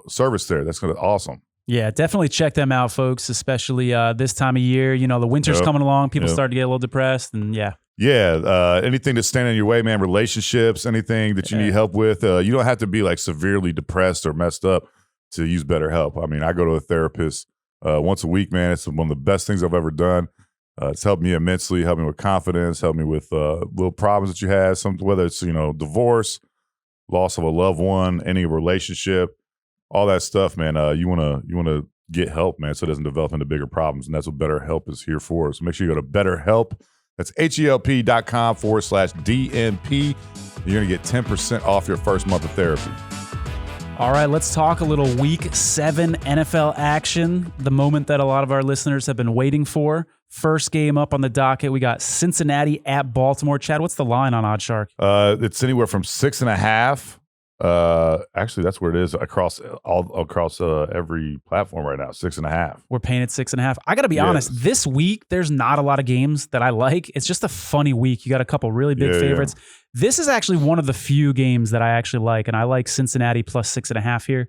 service there. That's going to be awesome. Yeah, definitely check them out, folks, especially this time of year. You know, the winter's coming along. People start to get a little depressed, and Yeah, anything that's standing in your way, man, relationships, anything that you need help with. You don't have to be like severely depressed or messed up to use BetterHelp. I mean, I go to a therapist once a week, man. It's one of the best things I've ever done. It's helped me immensely, helped me with confidence, helped me with little problems that you have, whether it's, divorce, loss of a loved one, any relationship, all that stuff, man. You want to get help, man, so it doesn't develop into bigger problems. And that's what BetterHelp is here for. So make sure you go to BetterHelp. That's HELP.com/DNP. You're going to get 10% off your first month of therapy. All right, let's talk a little Week 7 NFL action, the moment that a lot of our listeners have been waiting for. First game up on the docket, we got Cincinnati at Baltimore. Chad, what's the line on OddsShark? It's anywhere from 6.5. Actually, that's where it is across every platform right now. 6.5. We're paying it 6.5. I got to be honest. This week, there's not a lot of games that I like. It's just a funny week. You got a couple really big favorites. Yeah. This is actually one of the few games that I actually like, and I like Cincinnati plus 6.5 here.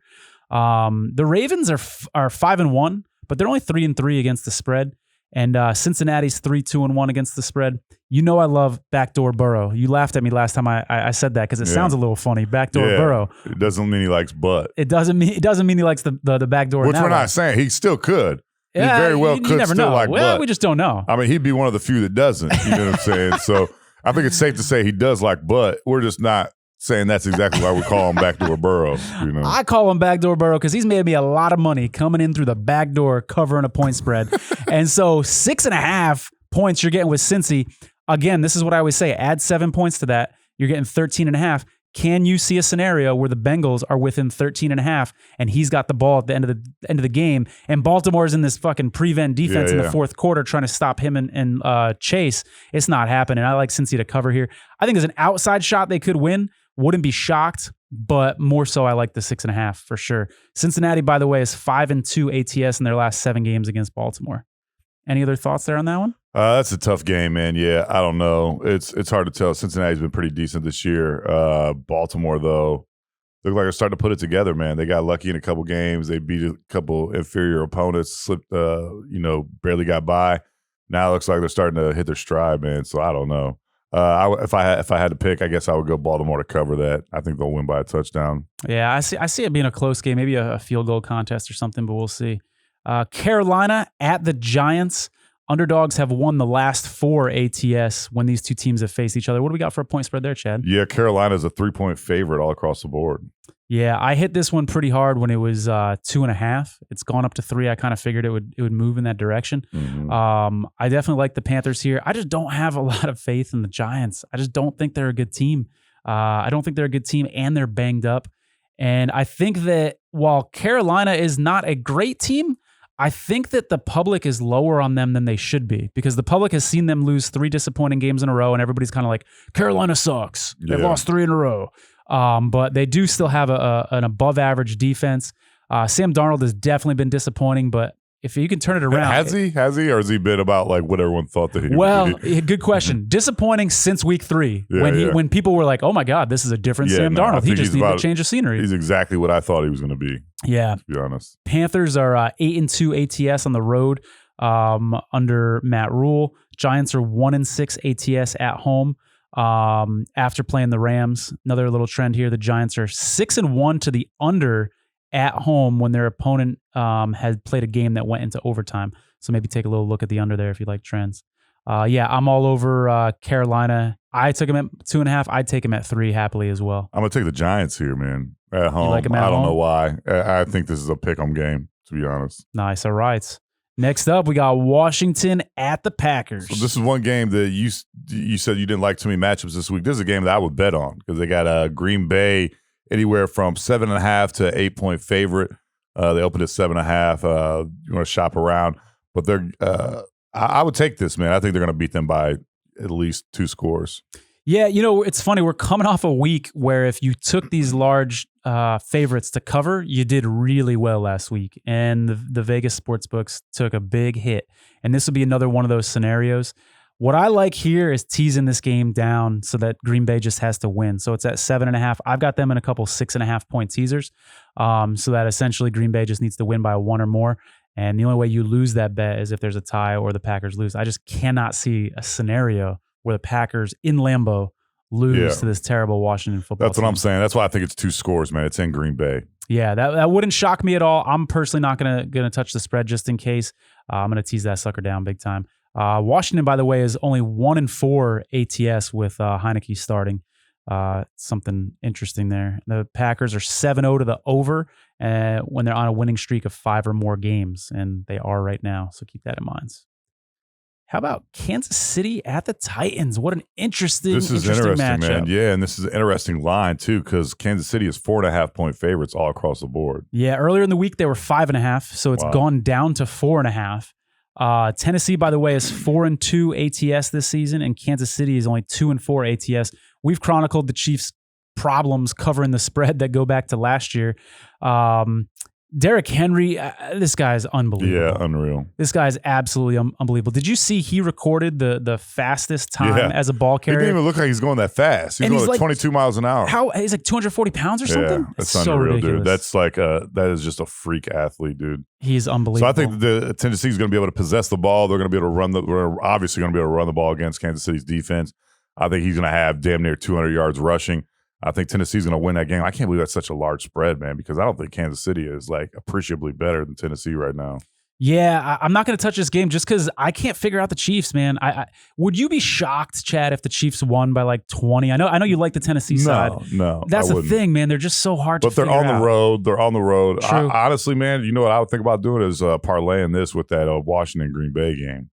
The Ravens are 5-1, but they're only 3-3 against the spread. And Cincinnati's 3-2-1 against the spread. You know I love backdoor Burrow. You laughed at me last time I said that because it sounds a little funny. Backdoor Burrow. It doesn't mean he likes butt. It doesn't mean he likes the backdoor. Which we're not saying. He still could. He very well could never still know. like butt. We just don't know. I mean, he'd be one of the few that doesn't. You know what I'm saying? So I think it's safe to say he does like butt. We're just not saying that's exactly why we call him backdoor Burrow. I call him backdoor Burrow because he's made me a lot of money coming in through the back door, covering a point spread. And so 6.5 points you're getting with Cincy. Again, this is what I always say. Add 7 points to that. You're getting 13.5. Can you see a scenario where the Bengals are within 13.5 and he's got the ball at the end of the game and Baltimore's in this fucking prevent defense in the fourth quarter trying to stop him and Chase? It's not happening. I like Cincy to cover here. I think there's an outside shot they could win. Wouldn't be shocked, but more so I like the 6.5 for sure. Cincinnati, by the way, is 5-2 ATS in their last 7 games against Baltimore. Any other thoughts there on that one? That's a tough game, man. Yeah, I don't know. It's hard to tell. Cincinnati's been pretty decent this year. Baltimore, though, look like they're starting to put it together, man. They got lucky in a couple games. They beat a couple inferior opponents, slipped, barely got by. Now it looks like they're starting to hit their stride, man. So I don't know. If I had to pick, I guess I would go Baltimore to cover that. I think they'll win by a touchdown. Yeah, I see it being a close game, maybe a field goal contest or something, but we'll see. Carolina at the Giants. Underdogs have won the last 4 ATS when these two teams have faced each other. What do we got for a point spread there, Chad? Yeah, Carolina's a 3-point favorite all across the board. Yeah, I hit this one pretty hard when it was 2.5. It's gone up to 3. I kind of figured it would move in that direction. Mm-hmm. I definitely like the Panthers here. I just don't have a lot of faith in the Giants. I just don't think they're a good team. I don't think they're a good team, and they're banged up. And I think that while Carolina is not a great team, I think that the public is lower on them than they should be because the public has seen them lose 3 disappointing games in a row, and everybody's kind of like, Carolina sucks. They've lost 3 in a row. But they do still have an above-average defense. Sam Darnold has definitely been disappointing, but if you can turn it around. Has he, or has he been about like what everyone thought that he would be? Good question. Disappointing since week 3 when people were like, oh my God, this is a different Sam Darnold. He just needed to change of scenery. He's exactly what I thought he was going to be. Yeah. To be honest. Panthers are 8-2 ATS on the road under Matt Rule. Giants are 1-6 ATS at home. After playing the Rams, another little trend here. The Giants are 6-1 to the under at home when their opponent had played a game that went into overtime. So maybe take a little look at the under there if you like trends. I'm all over Carolina. I took him at 2.5. I'd take him at 3 happily as well. I'm going to take the Giants here, man. At home. You like him at I don't home? know why. I think this is a pick-em game, to be honest. Nice. All right. Next up, we got Washington at the Packers. So this is one game that you said you didn't like too many matchups this week. This is a game that I would bet on because they got Green Bay anywhere from 7.5 to 8-point favorite. They opened at 7.5. You want to shop around, but they're. I would take this, man. I think they're going to beat them by at least 2 scores. Yeah, it's funny. We're coming off a week where if you took these large favorites to cover, you did really well last week. And the Vegas sportsbooks took a big hit. And this will be another one of those scenarios. What I like here is teasing this game down so that Green Bay just has to win. So it's at 7.5. I've got them in a couple 6.5-point teasers so that essentially Green Bay just needs to win by 1 or more. And the only way you lose that bet is if there's a tie or the Packers lose. I just cannot see a scenario where the Packers in Lambeau lose to this terrible Washington football That's what team. I'm saying. That's why I think it's 2 scores, man. It's in Green Bay. Yeah, that wouldn't shock me at all. I'm personally not gonna touch the spread just in case. I'm gonna tease that sucker down big time. Washington, by the way, is only 1-4 ATS with Heineke starting. Something interesting there. The Packers are 7-0 to the over when they're on a winning streak of 5 or more games, and they are right now. So keep that in mind. How about Kansas City at the Titans? What an interesting matchup. Man. Yeah, and this is an interesting line, too, because Kansas City is 4.5-point favorites all across the board. Yeah, earlier in the week, they were 5.5, so it's gone down to 4.5. Tennessee, by the way, is 4-2 ATS this season, and Kansas City is only 2-4 ATS. We've chronicled the Chiefs' problems covering the spread that go back to last year. Derrick Henry, this guy is unbelievable. Yeah, unreal. This guy is absolutely unbelievable. Did you see he recorded the fastest time as a ball carrier? It didn't even look like he's going that fast. He's going like 22 miles an hour. He's like 240 pounds or something? Yeah, that's so unreal, ridiculous. dude. That's like that is just a freak athlete, dude. He's unbelievable. So I think the Tennessee's going to be able to possess the ball. They're going to be able to we're obviously going to be able to run the ball against Kansas City's defense. I think he's going to have damn near 200 yards rushing. I think Tennessee's going to win that game. I can't believe that's such a large spread, man, because I don't think Kansas City is like appreciably better than Tennessee right now. Yeah, I'm not going to touch this game just because I can't figure out the Chiefs, man. Would you be shocked, Chad, if the Chiefs won by like 20? I know you like the Tennessee side. No, that's the thing, man. They're just so hard to figure out. But they're on the road. True. Honestly, man, you know what I would think about doing is parlaying this with that Washington Green Bay game.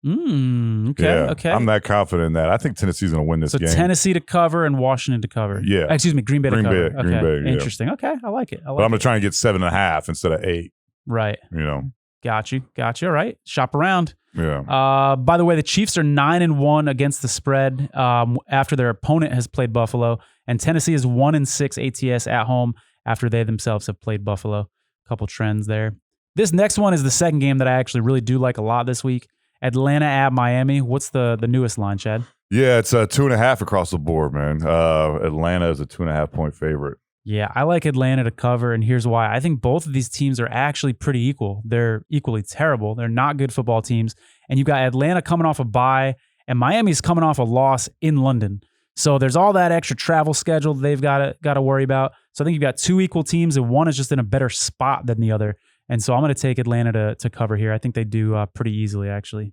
Okay. I'm that confident in that. I think Tennessee's going to win this game. So Tennessee to cover and Washington to cover. Yeah. Excuse me, Green Bay to cover. Green Bay. Yeah. Interesting. Okay, I like it. But I'm going to try and get 7.5 instead of 8. Right. You know. Got you. All right. Shop around. Yeah. By the way, the Chiefs are 9-1 against the spread after their opponent has played Buffalo, and Tennessee is 1-6 ATS at home after they themselves have played Buffalo. A couple trends there. This next one is the second game that I actually really do like a lot this week. Atlanta at Miami. What's the newest line, Chad? Yeah, it's 2.5 across the board, man. Atlanta is a 2.5-point favorite. Yeah, I like Atlanta to cover, and here's why. I think both of these teams are actually pretty equal. They're equally terrible. They're not good football teams. And you've got Atlanta coming off a bye, and Miami's coming off a loss in London. So there's all that extra travel schedule they've got to worry about. So I think you've got 2 equal teams, and one is just in a better spot than the other. And so I'm going to take Atlanta to cover here. I think they do pretty easily, actually.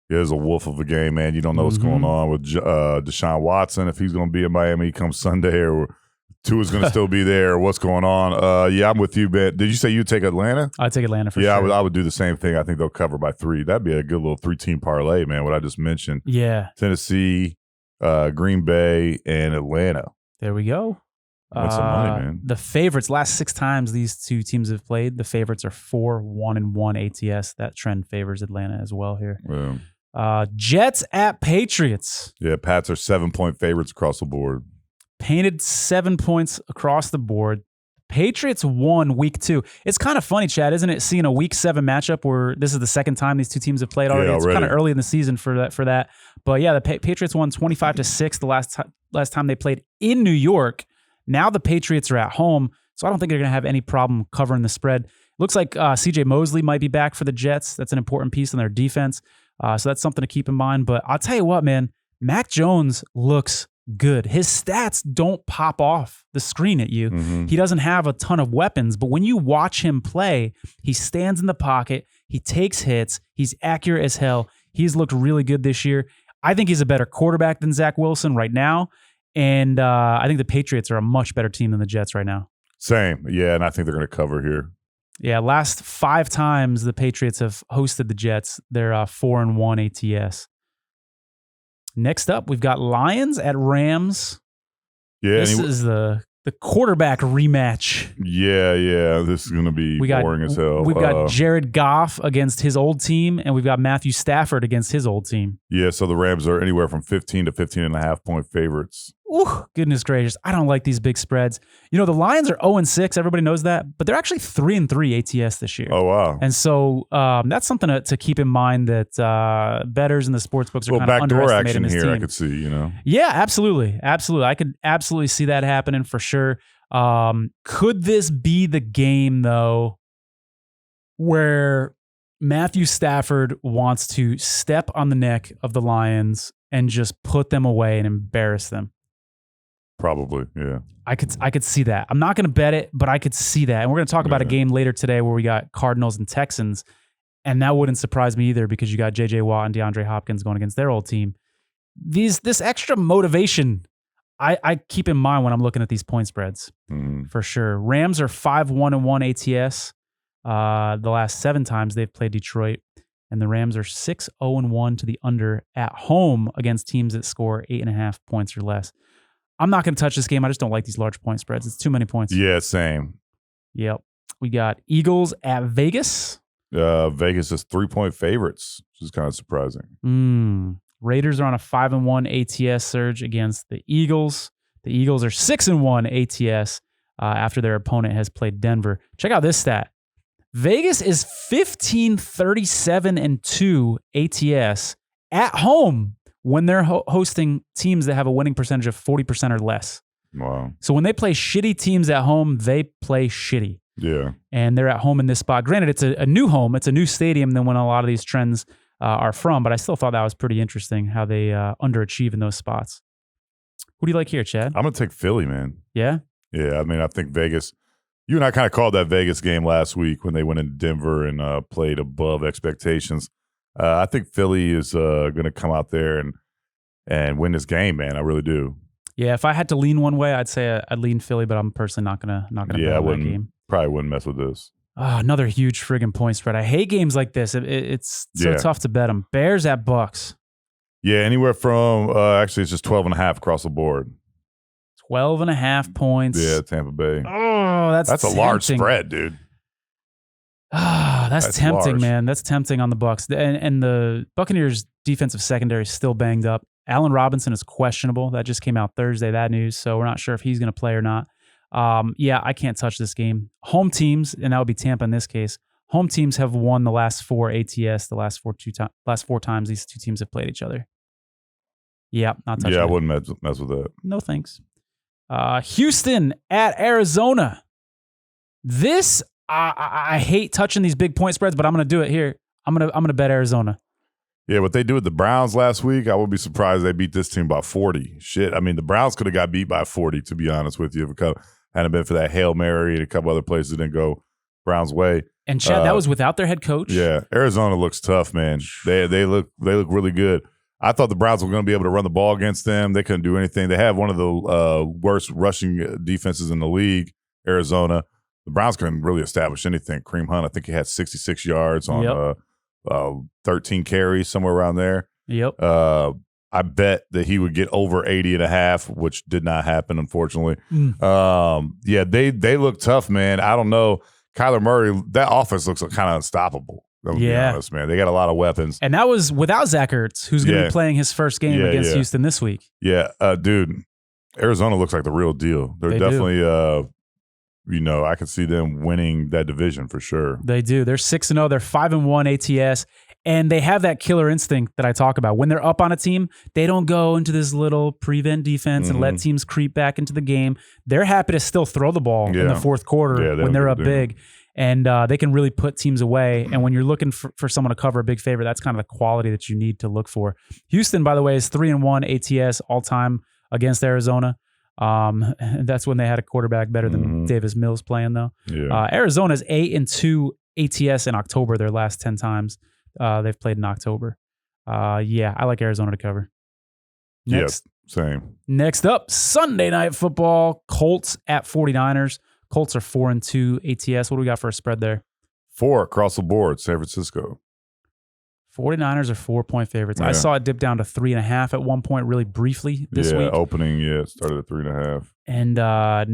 Yeah, it's a wolf of a game, man. You don't know what's going on with Deshaun Watson, if he's going to be in Miami come Sunday, or Tua's going to still be there. What's going on? Yeah, I'm with you, Ben. Did you say you'd take Atlanta? I'd take Atlanta for sure. Yeah, I would do the same thing. I think they'll cover by 3. That'd be a good little 3-team parlay, man, what I just mentioned. Yeah. Tennessee, Green Bay, and Atlanta. There we go. That's some money, man. The favorites, last 6 times these 2 teams have played, the favorites are 4-1-1 ATS. That trend favors Atlanta as well here. Yeah. Jets at Patriots. Yeah, Pats are 7-point favorites across the board. Painted 7 points across the board. Patriots won week 2. It's kind of funny, Chad, isn't it? Seeing a week 7 matchup where this is the second time these 2 teams have played already. It's kind of early in the season for that. But yeah, the Patriots won 25-6 the last time they played in New York. Now the Patriots are at home, so I don't think they're going to have any problem covering the spread. Looks like C.J. Mosley might be back for the Jets. That's an important piece in their defense. So that's something to keep in mind. But I'll tell you what, man, Mac Jones looks good. His stats don't pop off the screen at you. Mm-hmm. He doesn't have a ton of weapons, but when you watch him play, he stands in the pocket, he takes hits, he's accurate as hell. He's looked really good this year. I think he's a better quarterback than Zach Wilson right now, and I think the Patriots are a much better team than the Jets right now. Same. Yeah, and I think they're going to cover here. Yeah, last 5 times the Patriots have hosted the Jets, they're 4-1 ATS. Next up, we've got Lions at Rams. Yeah, this is the quarterback rematch. Yeah. This is going to be boring as hell. We've got Jared Goff against his old team, and we've got Matthew Stafford against his old team. Yeah, so the Rams are anywhere from 15 to 15.5 point favorites. Ooh, goodness gracious. I don't like these big spreads. You know, the Lions are 0-6. Everybody knows that. But they're actually 3-3 ATS this year. Oh, wow. And so that's something to keep in mind that bettors in the sports books are kind of underestimating this team. I could see, you know. Yeah, absolutely. Absolutely. I could absolutely see that happening for sure. Could this be the game, though, where Matthew Stafford wants to step on the neck of the Lions and just put them away and embarrass them? Probably, yeah. I could see that. I'm not going to bet it, but I could see that. And we're going to talk about a game later today where we got Cardinals and Texans, and that wouldn't surprise me either because you got J.J. Watt and DeAndre Hopkins going against their old team. This extra motivation, I keep in mind when I'm looking at these point spreads, for sure. Rams are 5-1 ATS. The last 7 times they've played Detroit, and the Rams are 6-0-1 to the under at home against teams that score 8.5 points or less. I'm not going to touch this game. I just don't like these large point spreads. It's too many points. Yeah, same. Yep. We got Eagles at Vegas. Vegas is 3-point favorites, which is kind of surprising. Raiders are on a 5-1 ATS surge against the Eagles. The Eagles are 6-1 ATS after their opponent has played Denver. Check out this stat. Vegas is 15-37-2 ATS at home when they're hosting teams that have a winning percentage of 40% or less. Wow. So when they play shitty teams at home, they play shitty. Yeah. And they're at home in this spot. Granted, it's a new home. It's a new stadium than when a lot of these trends are from, but I still thought that was pretty interesting how they underachieve in those spots. Who do you like here, Chad? I'm going to take Philly, man. Yeah? Yeah, I mean, I think Vegas, you and I kind of called that Vegas game last week when they went into Denver and played above expectations. I think Philly is going to come out there and win this game, man. I really do. Yeah, if I had to lean one way, I'd say I'd lean Philly, but I'm personally not gonna bet on that game. Probably wouldn't mess with this. Another huge friggin' point spread. I hate games like this. It's so tough to bet them. Bears at Bucks. Yeah, anywhere from actually it's just 12.5 across the board. 12.5 points. Yeah, Tampa Bay. Oh, that's a large spread, dude. That's tempting, large. man. That's tempting on the Bucks. And the Buccaneers' defensive secondary is still banged up. Allen Robinson is questionable. That just came out Thursday, that news. So we're not sure if he's going to play or not. Yeah, I can't touch this game. Home teams, and that would be Tampa in this case, home teams have won the last 4 ATS, the last four times these two teams have played each other. Yeah, not touching it. Yeah, I wouldn't mess with that. No thanks. Houston at Arizona. This, I hate touching these big point spreads, but I'm going to do it here. I'm gonna bet Arizona. Yeah, what they do with the Browns last week, I would be surprised they beat this team by 40. Shit, I mean, the Browns could have got beat by 40, to be honest with you, if it hadn't been for that Hail Mary and a couple other places that didn't go Browns' way. And Chad, that was without their head coach. Yeah, Arizona looks tough, man. They look really good. I thought the Browns were going to be able to run the ball against them. They couldn't do anything. They have one of the worst rushing defenses in the league, Arizona. The Browns couldn't really establish anything. Kareem Hunt, I think he had 66 yards on 13 carries, somewhere around there. Yep. I bet that he would get over 80.5, which did not happen, unfortunately. Yeah, they look tough, man. I don't know. Kyler Murray, that offense looks kind of unstoppable. To be honest, man. They got a lot of weapons. And that was without Zach Ertz, who's going to be playing his first game against Houston this week. Yeah, dude, Arizona looks like the real deal. They're definitely, I can see them winning that division for sure. They do. They're 6-0. They're 5-1 ATS. And they have that killer instinct that I talk about. When they're up on a team, they don't go into this little prevent defense and let teams creep back into the game. They're happy to still throw the ball in the fourth quarter when they're up big. And they can really put teams away. And when you're looking for someone to cover a big favorite, that's kind of the quality that you need to look for. Houston, by the way, is 3-1 ATS all-time against Arizona. That's when they had a quarterback better than Davis Mills playing, though. Yeah. Arizona's 8-2 ATS in October, their last 10 times they've played in October. I like Arizona to cover. Next, same. Next up, Sunday Night Football, Colts at 49ers. Colts are 4-2 ATS. What do we got for a spread there? 4 across the board, San Francisco. 49ers are 4-point favorites. Yeah. I saw it dip down to 3.5 at one point really briefly this week. Opening, it started at 3.5. And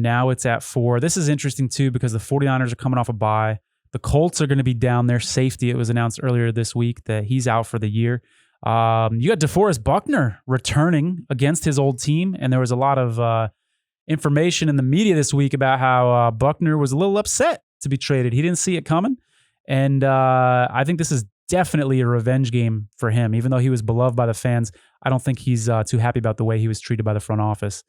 now it's at 4. This is interesting, too, because the 49ers are coming off a bye. The Colts are going to be down their safety. It was announced earlier this week that he's out for the year. You got DeForest Buckner returning against his old team, and there was a lot of information in the media this week about how Buckner was a little upset to be traded. He didn't see it coming, and I think this is definitely a revenge game for him. Even though he was beloved by the fans, I don't think he's too happy about the way he was treated by the front office.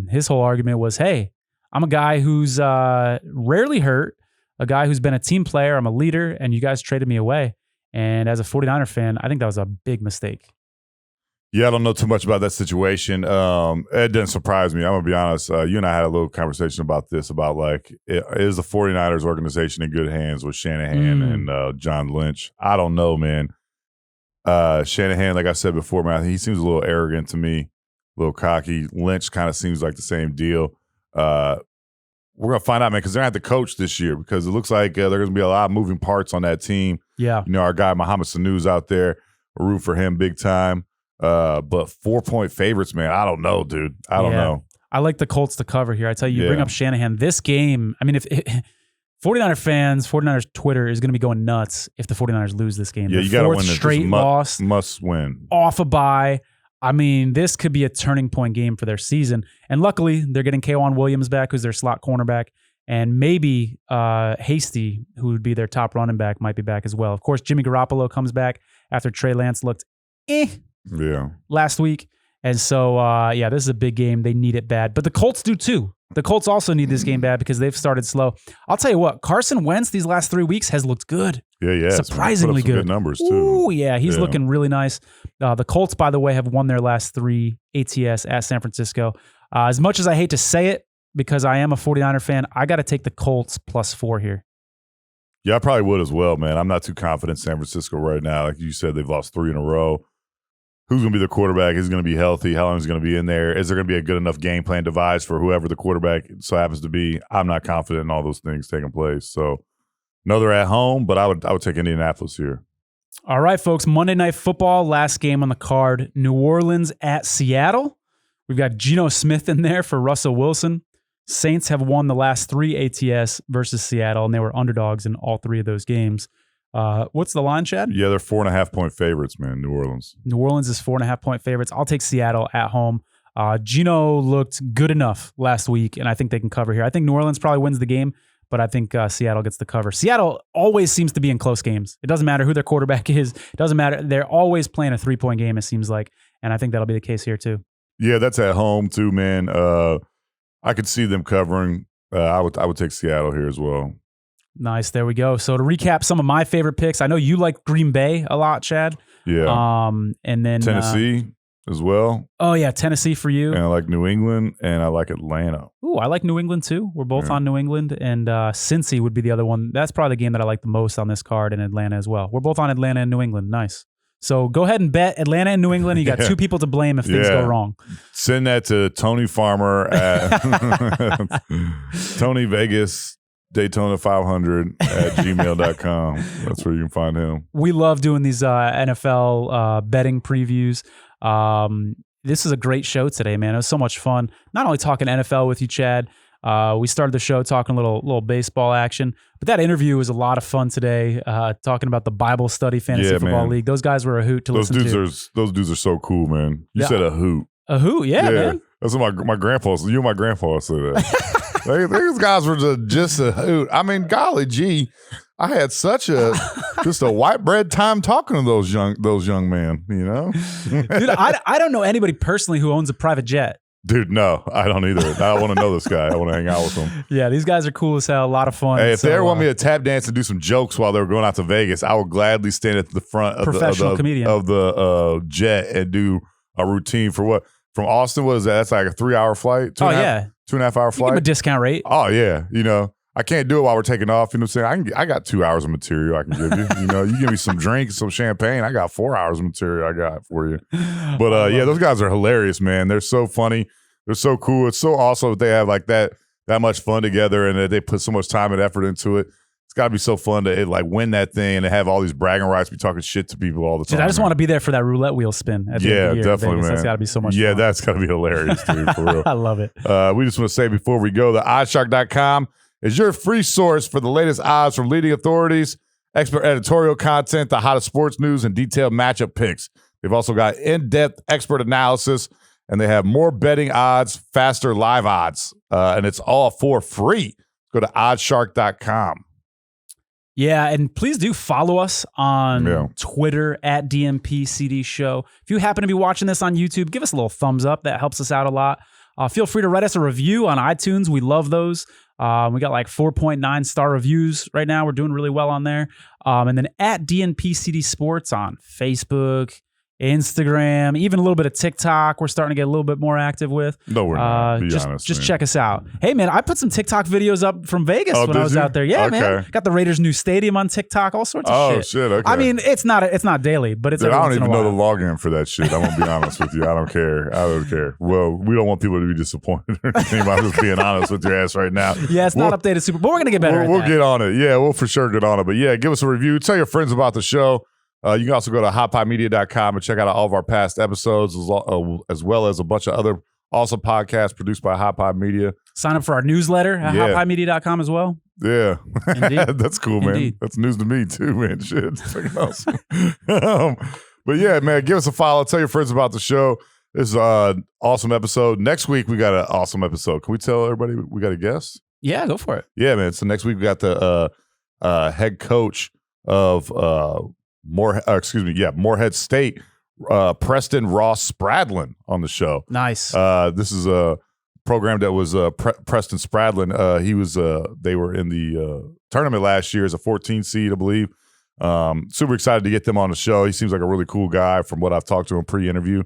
His whole argument was, hey, I'm a guy who's rarely hurt, a guy who's been a team player, I'm a leader, and you guys traded me away. And as a 49er fan, I think that was a big mistake. Yeah, I don't know too much about that situation. It doesn't surprise me. I'm going to be honest. You and I had a little conversation about this, about is the 49ers organization in good hands with Shanahan and John Lynch? I don't know, man. Shanahan, like I said before, man, he seems a little arrogant to me, a little cocky. Lynch kind of seems like the same deal. We're going to find out, man, because they're going to have to coach this year, because it looks like there are going to be a lot of moving parts on that team. Yeah. Our guy, Mohamed Sanu's out there. We'll root for him big time. But 4-point favorites, man, I don't know, dude. I don't know. I like the Colts to cover here. I tell you, bring up Shanahan. This game, I mean, if 49er fans, 49ers Twitter is going to be going nuts if the 49ers lose this game. Yeah, you got to win this. Straight loss. Must win. Off a bye. I mean, this could be a turning point game for their season. And luckily, they're getting K'Wan Williams back, who's their slot cornerback. And maybe Hasty, who would be their top running back, might be back as well. Of course, Jimmy Garoppolo comes back after Trey Lance looked last week. And so, this is a big game. They need it bad. But the Colts do too. The Colts also need this game bad because they've started slow. I'll tell you what, Carson Wentz these last 3 weeks has looked good. Yeah. Surprisingly good. Numbers too. Ooh, yeah. He's looking really nice. The Colts, by the way, have won their last 3 ATS at San Francisco. As much as I hate to say it, because I am a 49er fan, I got to take the Colts +4 here. Yeah, I probably would as well, man. I'm not too confident in San Francisco right now. Like you said, they've lost 3 in a row. Who's going to be the quarterback? Is he going to be healthy? How long is he going to be in there? Is there going to be a good enough game plan devised for whoever the quarterback so happens to be? I'm not confident in all those things taking place. So, no, they're at home, but I would take Indianapolis here. All right, folks. Monday Night Football, last game on the card. New Orleans at Seattle. We've got Geno Smith in there for Russell Wilson. Saints have won the last 3 ATS versus Seattle, and they were underdogs in all 3 of those games. What's the line, Chad? Yeah, they're 4.5-point favorites, man, New Orleans. New Orleans is 4.5-point favorites. I'll take Seattle at home. Geno looked good enough last week, and I think they can cover here. I think New Orleans probably wins the game, but I think Seattle gets the cover. Seattle always seems to be in close games. It doesn't matter who their quarterback is. It doesn't matter. They're always playing a 3-point game, it seems like, and I think that'll be the case here too. Yeah, that's at home too, man. I could see them covering. I would take Seattle here as well. Nice. There we go. So to recap some of my favorite picks, I know you like Green Bay a lot, Chad. Yeah. And then Tennessee as well. Oh, yeah. Tennessee for you. And I like New England, and I like Atlanta. Ooh, I like New England too. We're both on New England, and Cincy would be the other one. That's probably the game that I like the most on this card, in Atlanta as well. We're both on Atlanta and New England. Nice. So go ahead and bet Atlanta and New England. You got 2 people to blame if things go wrong. Send that to Tony Farmer at Tony Vegas Daytona 500 at gmail.com. That's where you can find him. We love doing these NFL betting previews. This is a great show today, man. It was so much fun. Not only talking NFL with you, Chad. We started the show talking a little baseball action, but that interview was a lot of fun today. Talking about the Bible Study Fantasy Football League. Those guys were a hoot to listen to. Those dudes are so cool, man. You said a hoot. A hoot, yeah, man. That's what my grandpa. You and my grandpa said that. These guys were just a hoot. I mean, golly gee, I had such just a white bread time talking to those young men. You know, dude, I don't know anybody personally who owns a private jet. Dude, no, I don't either. I want to know this guy. I want to hang out with him. Yeah, these guys are cool as hell. A lot of fun. Hey, if they ever want me to tap dance and do some jokes while they were going out to Vegas, I would gladly stand at the front of the jet and do a routine for from Austin. What is that? That's like a 3-hour flight. 2.5 hour flight. Give him a discount rate. Oh yeah, I can't do it while we're taking off. You know what I'm saying? I got 2 hours of material I can give you. You give me some drinks, some champagne. I got 4 hours of material I got for you. But those guys are hilarious, man. They're so funny. They're so cool. It's so awesome that they have like that much fun together and that they put so much time and effort into it. It's got to be so fun to like win that thing and to have all these bragging rights, be talking shit to people all the time. Dude, I just want to be there for that roulette wheel spin. At the end of the year, definitely, Vegas. man. That's got to be so much fun. Yeah, that's got to be hilarious, dude, for real. I love it. We just want to say before we go, the oddshark.com is your free source for the latest odds from leading authorities, expert editorial content, the hottest sports news, and detailed matchup picks. They've also got in-depth expert analysis, and they have more betting odds, faster live odds, and it's all for free. Go to oddshark.com. Yeah, and please do follow us on Twitter at DNP-CD Show. If you happen to be watching this on YouTube, give us a little thumbs up. That helps us out a lot. Feel free to write us a review on iTunes. We love those. We got like 4.9 star reviews right now. We're doing really well on there. And then at DNP-CD Sports on Facebook, Instagram, even a little bit of TikTok. We're starting to get a little bit more active with. No, we're not. Just check us out. Hey, man, I put some TikTok videos up from Vegas when I was out there. Yeah, man. Got the Raiders' new stadium on TikTok. All sorts of shit. Oh shit. Okay. I mean, it's not daily, but it's. Dude, I don't even know the login for that shit. I'm gonna be honest with you. I don't care. Well, we don't want people to be disappointed. I'm just being honest with your ass right now. Yeah, it's not updated super, but we're gonna get better. We'll get on it. Yeah, we'll for sure get on it. But yeah, give us a review. Tell your friends about the show. You can also go to hotpiemedia.com and check out all of our past episodes, as well as a bunch of other awesome podcasts produced by Hot Pie Media. Sign up for our newsletter at hotpiemedia.com as well. Yeah. Indeed. That's cool, man. Indeed. That's news to me too, man. Shit. It's fucking awesome. But yeah, man, give us a follow. Tell your friends about the show. This is an awesome episode. Next week, we got an awesome episode. Can we tell everybody we got a guest? Yeah, go for it. Yeah, man. So next week, we got the head coach of Morehead State, Preston Ross Spradlin on the show. Nice. This is a program that was Preston Spradlin. They were in the tournament last year as a 14 seed, I believe. Super excited to get them on the show. He seems like a really cool guy from what I've talked to him pre-interview.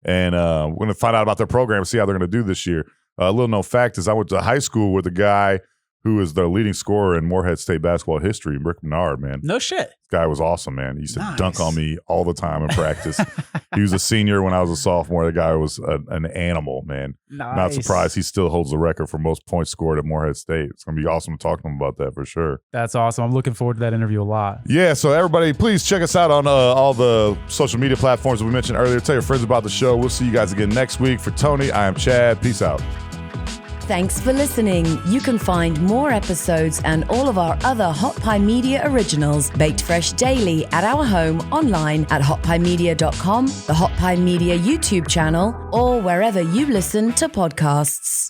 And we're going to find out about their program and see how they're going to do this year. A little known fact is I went to high school with a guy who is the leading scorer in Morehead State basketball history, Rick Menard, man. No shit. This guy was awesome, man. He used to dunk on me all the time in practice. He was a senior when I was a sophomore. The guy was an animal, man. Nice. Not surprised he still holds the record for most points scored at Morehead State. It's going to be awesome to talk to him about that for sure. That's awesome. I'm looking forward to that interview a lot. Yeah, so everybody, please check us out on all the social media platforms that we mentioned earlier. Tell your friends about the show. We'll see you guys again next week. For Tony, I am Chad. Peace out. Thanks for listening. You can find more episodes and all of our other Hot Pie Media originals baked fresh daily at our home online at hotpiemedia.com, the Hot Pie Media YouTube channel, or wherever you listen to podcasts.